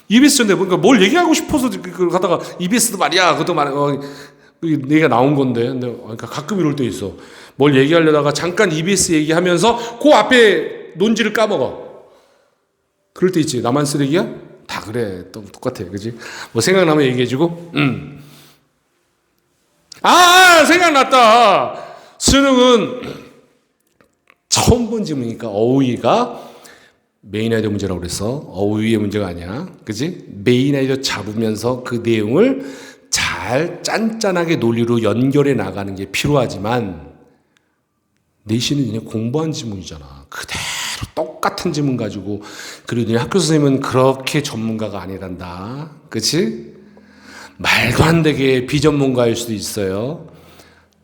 EBS 전에 뭔가 뭘 얘기하고 싶어서 그걸 가다가 EBS도 말이야. 그것도 얘기가 나온 건데. 근데 그러니까 가끔 이럴 때 있어. 뭘 얘기하려다가 잠깐 EBS 얘기하면서 그 앞에 논지를 까먹어. 그럴 때 있지. 나만 쓰레기야? 다 그래. 똑같아. 그지? 생각나면 얘기해주고. 생각났다. 수능은 처음 본 지문이니까 어휘가 메인 아이디어 문제라고 그랬어. 어휘의 문제가 아니야. 그지? 메인 아이디어 잡으면서 그 내용을 잘 짠짠하게 논리로 연결해 나가는 게 필요하지만 내신은 그냥 공부한 지문이잖아. 그대로 똑같은 질문 가지고, 그리고 너희 학교 선생님은 그렇게 전문가가 아니란다. 그치? 말도 안 되게 비전문가일 수도 있어요.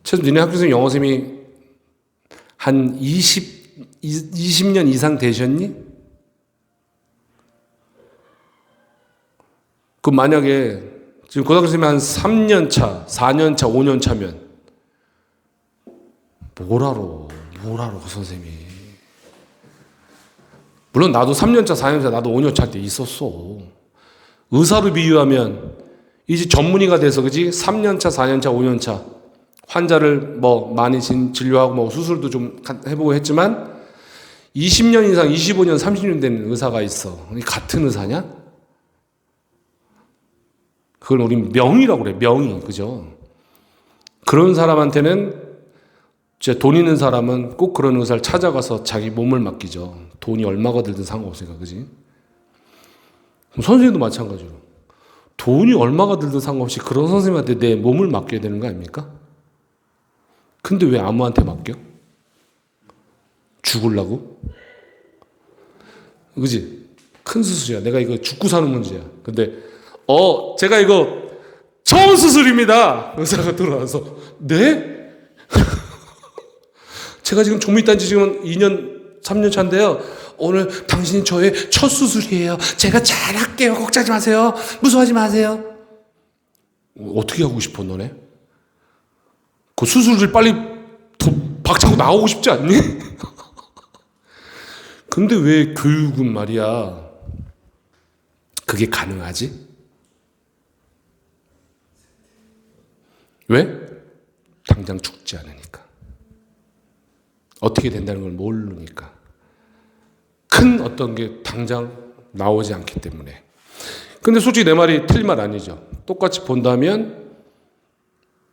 최소 너희 학교 선생님 영어 선생님이 한 20년 이상 되셨니? 그 만약에 지금 고등학교 선생님이 한 3년 차, 4년 차, 5년 차면 뭘 알아 그 선생님이. 물론 나도 3년 차, 4년 차, 나도 5년 차 때 있었어. 의사로 비유하면 이제 전문의가 돼서, 그지? 3년 차, 4년 차, 5년 차 환자를 뭐 많이 진료하고 뭐 수술도 좀 해보고 했지만 20년 이상, 25년, 30년 된 의사가 있어. 같은 의사냐? 그걸 우리 명의라고 그래, 명의. 그죠? 그런 사람한테는, 진짜 돈 있는 사람은 꼭 그런 의사를 찾아가서 자기 몸을 맡기죠. 돈이 얼마가 들든 상관없으니까, 그지? 선생님도 마찬가지로. 돈이 얼마가 들든 상관없이 그런 선생님한테 내 몸을 맡겨야 되는 거 아닙니까? 근데 왜 아무한테 맡겨? 죽으려고? 그지? 큰 수술이야. 내가 이거 죽고 사는 문제야. 근데 제가 이거 처음 수술입니다. 의사가 들어와서, 네? 제가 지금 종미단지 지금 2년, 3년 차인데요. 오늘 당신이 저의 첫 수술이에요. 제가 잘할게요. 걱정하지 마세요. 무서워하지 마세요. 어떻게 하고 싶어, 너네? 그 수술을 빨리 박차고 나오고 싶지 않니? 근데 왜 교육은 말이야, 그게 가능하지? 왜? 당장 죽지 않으니까. 어떻게 된다는 걸 모르니까. 큰 어떤 게 당장 나오지 않기 때문에. 근데 솔직히 내 말이 틀린 말 아니죠. 똑같이 본다면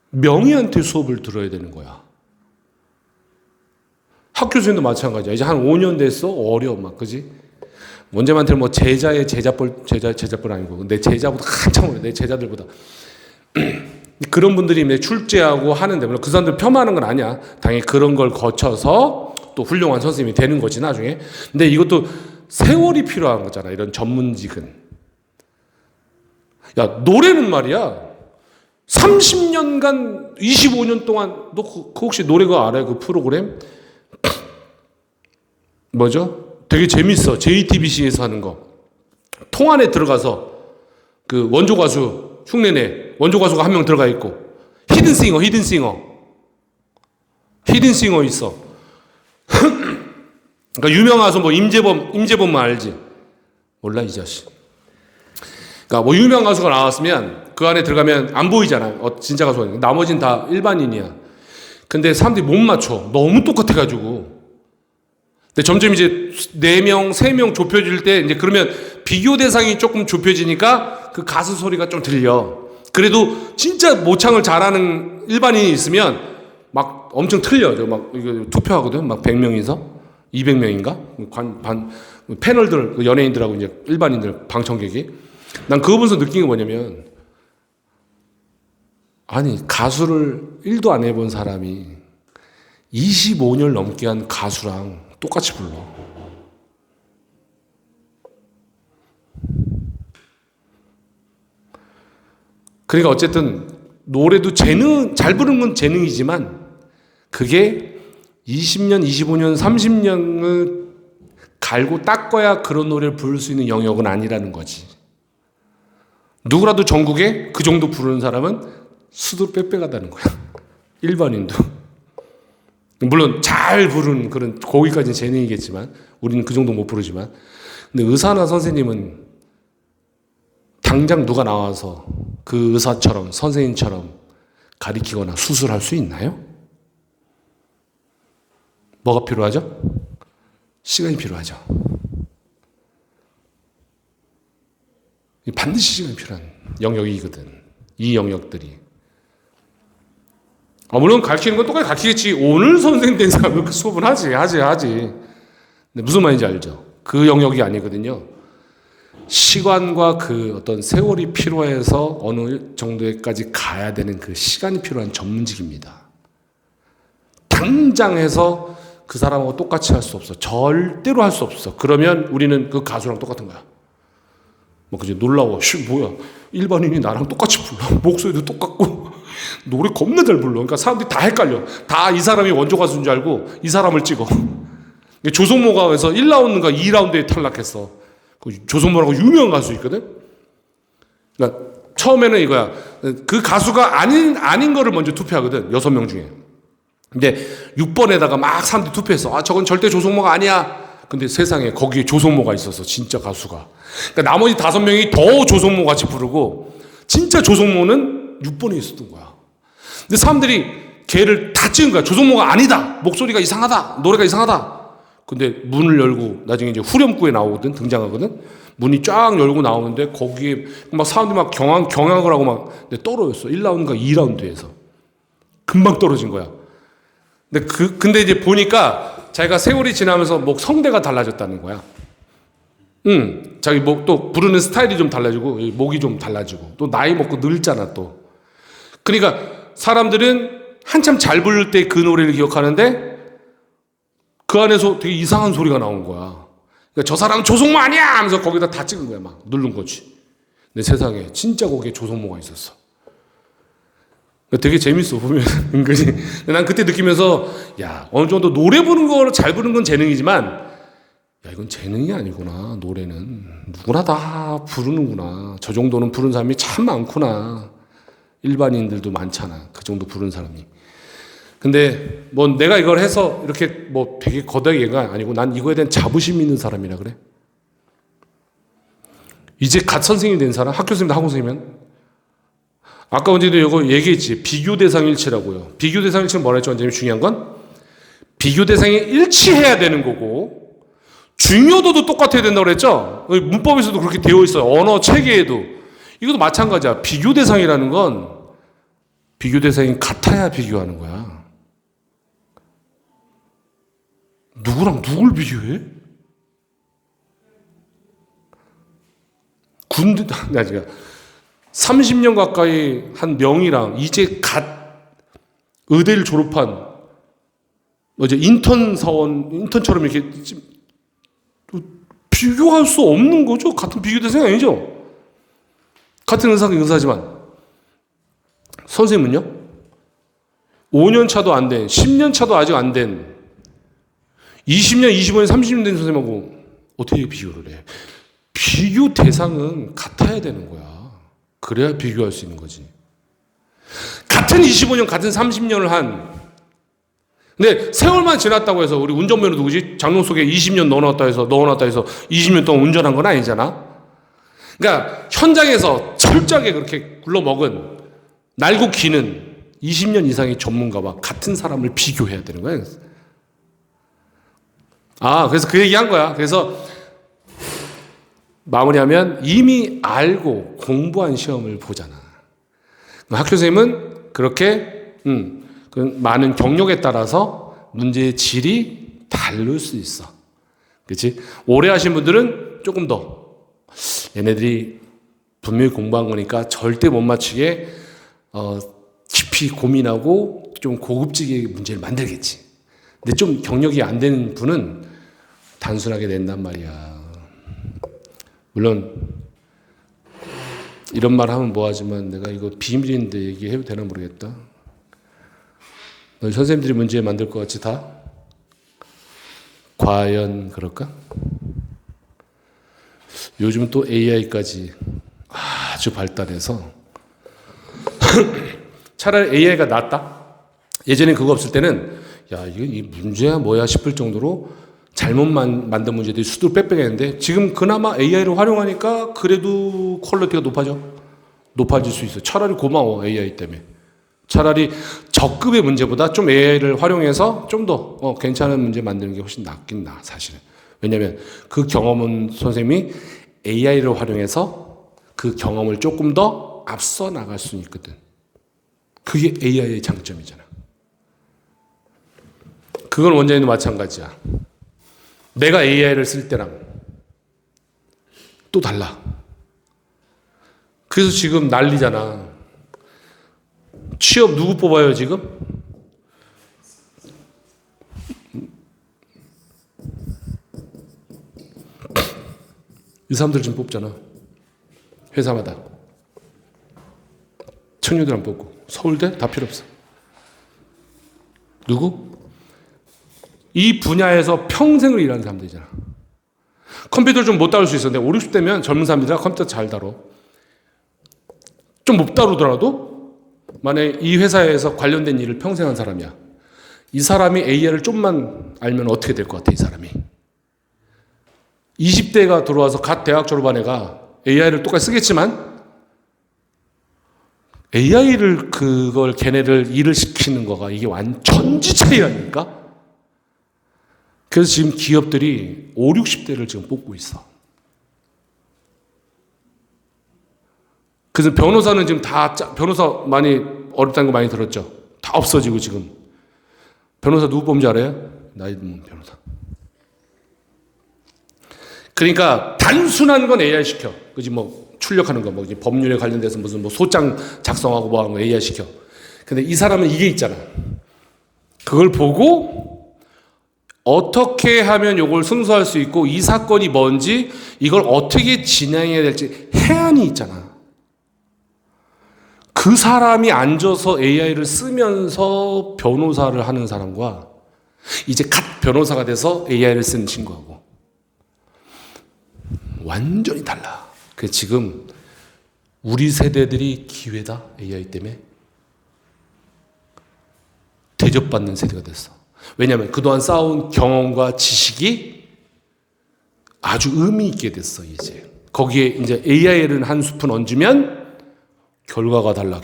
명의한테 수업을 들어야 되는 거야. 학교 선생님도 마찬가지야. 이제 한 5년 됐어? 어려워, 막, 그지? 원장한테는 뭐 제자의 제자뻘 아니고, 내 제자보다 한참 어려, 내 제자들보다. 그런 분들이 출제하고 하는데, 물론 그 사람들 폄하하는 건 아니야. 당연히 그런 걸 거쳐서 또 훌륭한 선생님이 되는 거지, 나중에. 근데 이것도 세월이 필요한 거잖아, 이런 전문직은. 야, 노래는 말이야, 30년간, 25년 동안, 너 혹시 노래 그거 알아요? 그 프로그램? 뭐죠? 되게 재밌어. JTBC에서 하는 거. 통 안에 들어가서 그 원조 가수 흉내내. 원조 가수가 한 명 들어가 있고, 히든싱어 있어. 그러니까 유명한 가수 뭐 임재범만 알지? 몰라, 이 자식. 그러니까 뭐 유명한 가수가 나왔으면 그 안에 들어가면 안 보이잖아. 진짜 가수가. 나머지는 다 일반인이야. 근데 사람들이 못 맞춰. 너무 똑같아가지고. 근데 점점 이제 4명, 3명 좁혀질 때, 이제 그러면 비교 대상이 조금 좁혀지니까 그 가수 소리가 좀 들려. 그래도 진짜 모창을 잘하는 일반인이 있으면 막 엄청 틀려. 막 이거 투표하거든. 막 100명이서 200명인가? 패널들, 그 연예인들하고 이제 일반인들, 방청객이. 난 그거 보면서 느낀 게 뭐냐면, 아니, 가수를 1도 안 해본 사람이 25년 넘게 한 가수랑 똑같이 불러. 그러니까 어쨌든 노래도 잘 부르는 건 재능이지만 그게 20년, 25년, 30년을 갈고 닦아야 그런 노래를 부를 수 있는 영역은 아니라는 거지. 누구라도 전국에 그 정도 부르는 사람은 수도 빽빽하다는 거야. 일반인도. 물론 잘 부르는 그런 거기까지는 재능이겠지만 우리는 그 정도 못 부르지만, 근데 의사나 선생님은 당장 누가 나와서 그 의사처럼 선생님처럼 가리키거나 수술할 수 있나요? 뭐가 필요하죠? 시간이 필요하죠. 반드시 시간이 필요한 영역이거든, 이 영역들이. 물론 가르치는 건 똑같이 가르치겠지. 오늘 선생 된 사람은 그 수업은 하지. 근데 무슨 말인지 알죠? 그 영역이 아니거든요. 시간과 그 어떤 세월이 필요해서 어느 정도에까지 가야 되는 그 시간이 필요한 전문직입니다. 당장 해서 그 사람하고 똑같이 할 수 없어. 절대로 할 수 없어. 그러면 우리는 그 가수랑 똑같은 거야. 뭐 그지 놀라워. 뭐야? 일반인이 나랑 똑같이 불러. 목소리도 똑같고 노래 겁나 잘 불러. 그러니까 사람들이 다 헷갈려. 다 이 사람이 원조 가수인 줄 알고 이 사람을 찍어. 조성모가 그래서 1라운드인가 2라운드에 탈락했어. 조성모라고 유명한 가수 있거든. 그러니까 처음에는 이거야. 그 가수가 아닌 거를 먼저 투표하거든. 6명 중에. 근데 6번에다가 막 사람들이 투표했어. 아, 저건 절대 조성모가 아니야. 근데 세상에 거기에 조성모가 있었어. 진짜 가수가. 그러니까 나머지 5명이 더 조성모 같이 부르고 진짜 조성모는 6번에 있었던 거야. 근데 사람들이 걔를 다 찍은 거야. 조성모가 아니다. 목소리가 이상하다. 노래가 이상하다. 근데 문을 열고 나중에 이제 후렴구에 나오거든. 등장하거든. 문이 쫙 열고 나오는데 거기에 막 사람들이 막 경악을 하고 막 떨어졌어. 1라운드인가 2라운드에서. 금방 떨어진 거야. 근데 이제 보니까 자기가 세월이 지나면서 목 성대가 달라졌다는 거야. 자기 또 부르는 스타일이 좀 달라지고 목이 좀 달라지고 또 나이 먹고 늙잖아 또. 그러니까 사람들은 한참 잘 부를 때 그 노래를 기억하는데 그 안에서 되게 이상한 소리가 나온 거야. 그러니까 저 사람은 조성모 아니야 하면서 거기다 다 찍은 거야. 막 누른 거지. 근데 세상에 진짜 거기에 조성모가 있었어. 되게 재밌어 보면 은근히. 난 그때 느끼면서 야 어느 정도 노래 부르는 거 잘 부르는 건 재능이지만 야 이건 재능이 아니구나. 노래는 누구나 다 부르는구나. 저 정도는 부르는 사람이 참 많구나. 일반인들도 많잖아. 그 정도 부르는 사람이. 근데 뭐 내가 이걸 해서 이렇게 뭐 되게 거대하게가 아니고 난 이거에 대한 자부심 있는 사람이라 그래. 이제 갓 선생님이 된 사람, 학교 선생님도 학원 선생님이면 아까 언제도 이거 얘기했지. 비교 대상 일치라고요. 비교 대상 일치는 뭐라 했죠? 원장님 중요한 건 비교 대상이 일치해야 되는 거고 중요도도 똑같아야 된다고 그랬죠? 문법에서도 그렇게 되어 있어요. 언어 체계에도. 이것도 마찬가지야. 비교 대상이라는 건 비교 대상이 같아야 비교하는 거야. 누구랑 누굴 비교해? 군대, 나 지금 30년 가까이 한 명이랑 이제 갓 의대를 졸업한 이제 인턴처럼 이렇게 비교할 수 없는 거죠. 같은 비교 대상이 아니죠. 같은 의사가 의사지만 선생님은요? 5년 차도 안 된, 10년 차도 아직 안 된 20년, 25년, 30년 된 선생님하고 어떻게 비교를 해? 비교 대상은 같아야 되는 거야. 그래야 비교할 수 있는 거지. 같은 25년, 같은 30년을 한 근데 세월만 지났다고 해서 우리 운전면허 누구지? 장롱 속에 20년 넣어놨다 해서 20년 동안 운전한 건 아니잖아. 그러니까 현장에서 철저하게 그렇게 굴러먹은 날고 기는 20년 이상의 전문가와 같은 사람을 비교해야 되는 거야. 그래서 그 얘기한 거야. 그래서 마무리하면 이미 알고 공부한 시험을 보잖아. 학교 선생님은 그렇게 그 많은 경력에 따라서 문제의 질이 다를 수 있어. 그렇지? 오래 하신 분들은 조금 더 얘네들이 분명히 공부한 거니까 절대 못 맞추게 깊이 고민하고 좀 고급지게 문제를 만들겠지. 근데 좀 경력이 안 되는 분은 단순하게 낸단 말이야. 물론 이런 말 하면 뭐하지만 내가 이거 비밀인데 얘기해도 되나 모르겠다. 선생님들이 문제 만들 것 같이 다? 과연 그럴까? 요즘은 또 AI까지 아주 발달해서 차라리 AI가 낫다? 예전에 그거 없을 때는 야 이게 이 문제야 뭐야 싶을 정도로 잘못 만든 문제들이 수두로 빽빽했는데 지금 그나마 AI를 활용하니까 그래도 퀄리티가 높아질 수 있어. 차라리 고마워 AI 때문에. 차라리 적급의 문제보다 좀 AI를 활용해서 좀 더 괜찮은 문제 만드는 게 훨씬 낫긴 나 사실은. 왜냐하면 그 경험은 선생님이 AI를 활용해서 그 경험을 조금 더 앞서 나갈 수 있거든. 그게 AI의 장점이잖아. 그건 원장님도 마찬가지야. 내가 AI를 쓸 때랑 또 달라. 그래서 지금 난리잖아. 취업 누구 뽑아요 지금? 이 사람들 지금 뽑잖아. 회사마다. 청년들 안 뽑고. 서울대 다 필요 없어. 누구? 이 분야에서 평생을 일하는 사람들이잖아. 컴퓨터 좀 못 다룰 수 있어. 근데 5, 60대면 젊은 사람들이라 컴퓨터 잘 다뤄. 좀 못 다루더라도 만약에 이 회사에서 관련된 일을 평생 한 사람이야. 이 사람이 AI를 좀만 알면 어떻게 될 것 같아, 이 사람이. 20대가 들어와서 갓 대학 졸업한 애가 AI를 똑같이 쓰겠지만 AI를 그걸 걔네를 일을 시키는 거가 이게 천지 차이라니까? 그래서 지금 기업들이 5, 60대를 지금 뽑고 있어. 그래서 변호사는 지금 변호사 많이 어렵다는 거 많이 들었죠? 다 없어지고 지금. 변호사 누구 뽑는지 알아요? 나이 든 변호사. 그러니까 단순한 건 AI 시켜. 그지 뭐 출력하는 거, 뭐 법률에 관련돼서 무슨 뭐 소장 작성하고 뭐 하는 거 AI 시켜. 근데 이 사람은 이게 있잖아. 그걸 보고 어떻게 하면 이걸 승소할 수 있고 이 사건이 뭔지 이걸 어떻게 진행해야 될지 해안이 있잖아. 그 사람이 앉아서 AI를 쓰면서 변호사를 하는 사람과 이제 갓 변호사가 돼서 AI를 쓰는 친구하고 완전히 달라. 그래서 지금 우리 세대들이 기회다. AI 때문에 대접받는 세대가 됐어. 왜냐하면 그동안 쌓아온 경험과 지식이 아주 의미 있게 됐어. 이제 거기에 이제 AI를 한 스푼 얹으면 결과가 달라.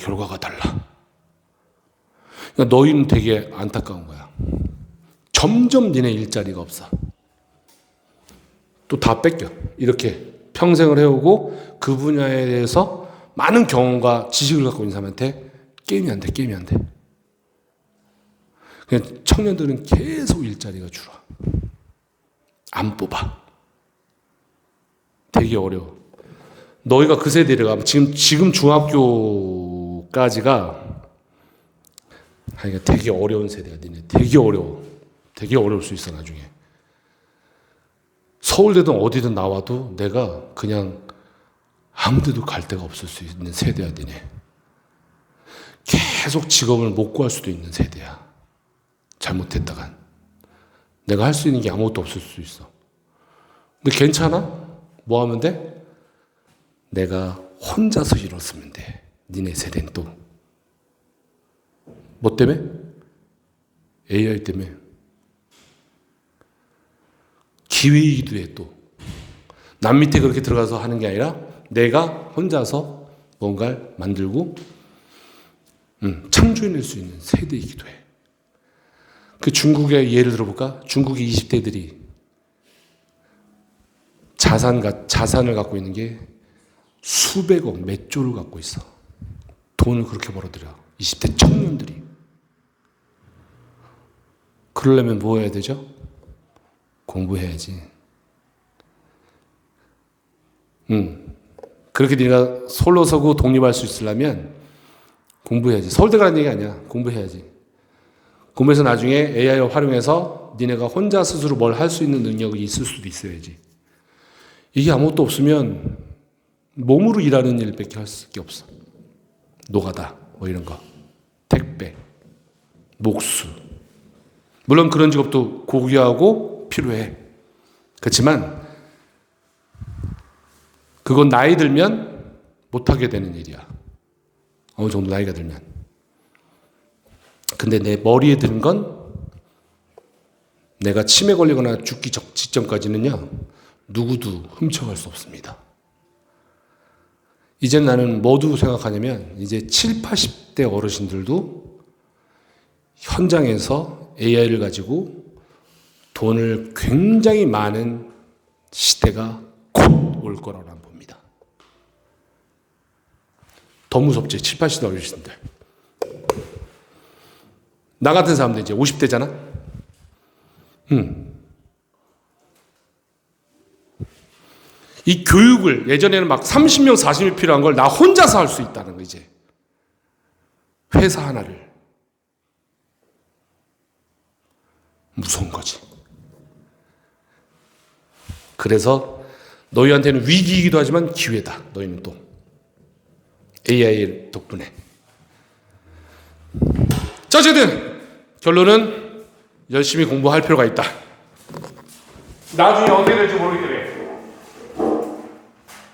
그러니까 너희는 되게 안타까운 거야. 점점 니네 일자리가 없어. 또 다 뺏겨. 이렇게 평생을 해오고 그 분야에 대해서 많은 경험과 지식을 갖고 있는 사람한테 게임이 안 돼. 그냥 청년들은 계속 일자리가 줄어. 안 뽑아. 되게 어려워. 너희가 그 세대를 지금 중학교까지가 되게 어려운 세대야. 니네 되게 어려워. 되게 어려울 수 있어 나중에. 서울대든 어디든 나와도 내가 그냥 아무 데도 갈 데가 없을 수 있는 세대야. 니네 계속 직업을 못 구할 수도 있는 세대야. 잘못했다간 내가 할 수 있는 게 아무것도 없을 수 있어. 근데 괜찮아? 뭐 하면 돼? 내가 혼자서 일었으면 돼. 니네 세대는 또. 뭐 때문에? AI 때문에. 기회이기도 해 또. 남 밑에 그렇게 들어가서 하는 게 아니라 내가 혼자서 뭔가를 만들고 창조해낼 수 있는 세대이기도 해. 그 중국의 예를 들어볼까? 중국의 20대들이 자산을 갖고 있는 게 수백억, 몇 조를 갖고 있어. 돈을 그렇게 벌어들여. 20대 청년들이. 그러려면 뭐 해야 되죠? 공부해야지. 그렇게 네가 솔로 서고 독립할 수 있으려면 공부해야지. 서울대 가라는 얘기 아니야. 공부해야지. 공부해서 나중에 AI를 활용해서 니네가 혼자 스스로 뭘 할 수 있는 능력이 있을 수도 있어야지. 이게 아무것도 없으면 몸으로 일하는 일밖에 할 수 없어. 노가다 뭐 이런 거. 택배, 목수. 물론 그런 직업도 고귀하고 필요해. 그렇지만 그건 나이 들면 못하게 되는 일이야. 어느 정도 나이가 들면. 근데 내 머리에 드는 건 내가 치매 걸리거나 죽기 직전까지는요, 누구도 훔쳐갈 수 없습니다. 이제 나는 뭐도 생각하냐면, 이제 7, 80대 어르신들도 현장에서 AI를 가지고 돈을 굉장히 많은 시대가 곧 올 거라고 난 봅니다. 더 무섭지, 7, 80대 어르신들. 나 같은 사람들 이제 50대잖아? 이 교육을 예전에는 막 30명, 40명 필요한 걸 나 혼자서 할 수 있다는 거, 이제. 회사 하나를. 무서운 거지. 그래서 너희한테는 위기이기도 하지만 기회다. 너희는 또 AI 덕분에. 자, 어쨌든 결론은 열심히 공부할 필요가 있다. 나중에 어떻게 될지 모르기 때문에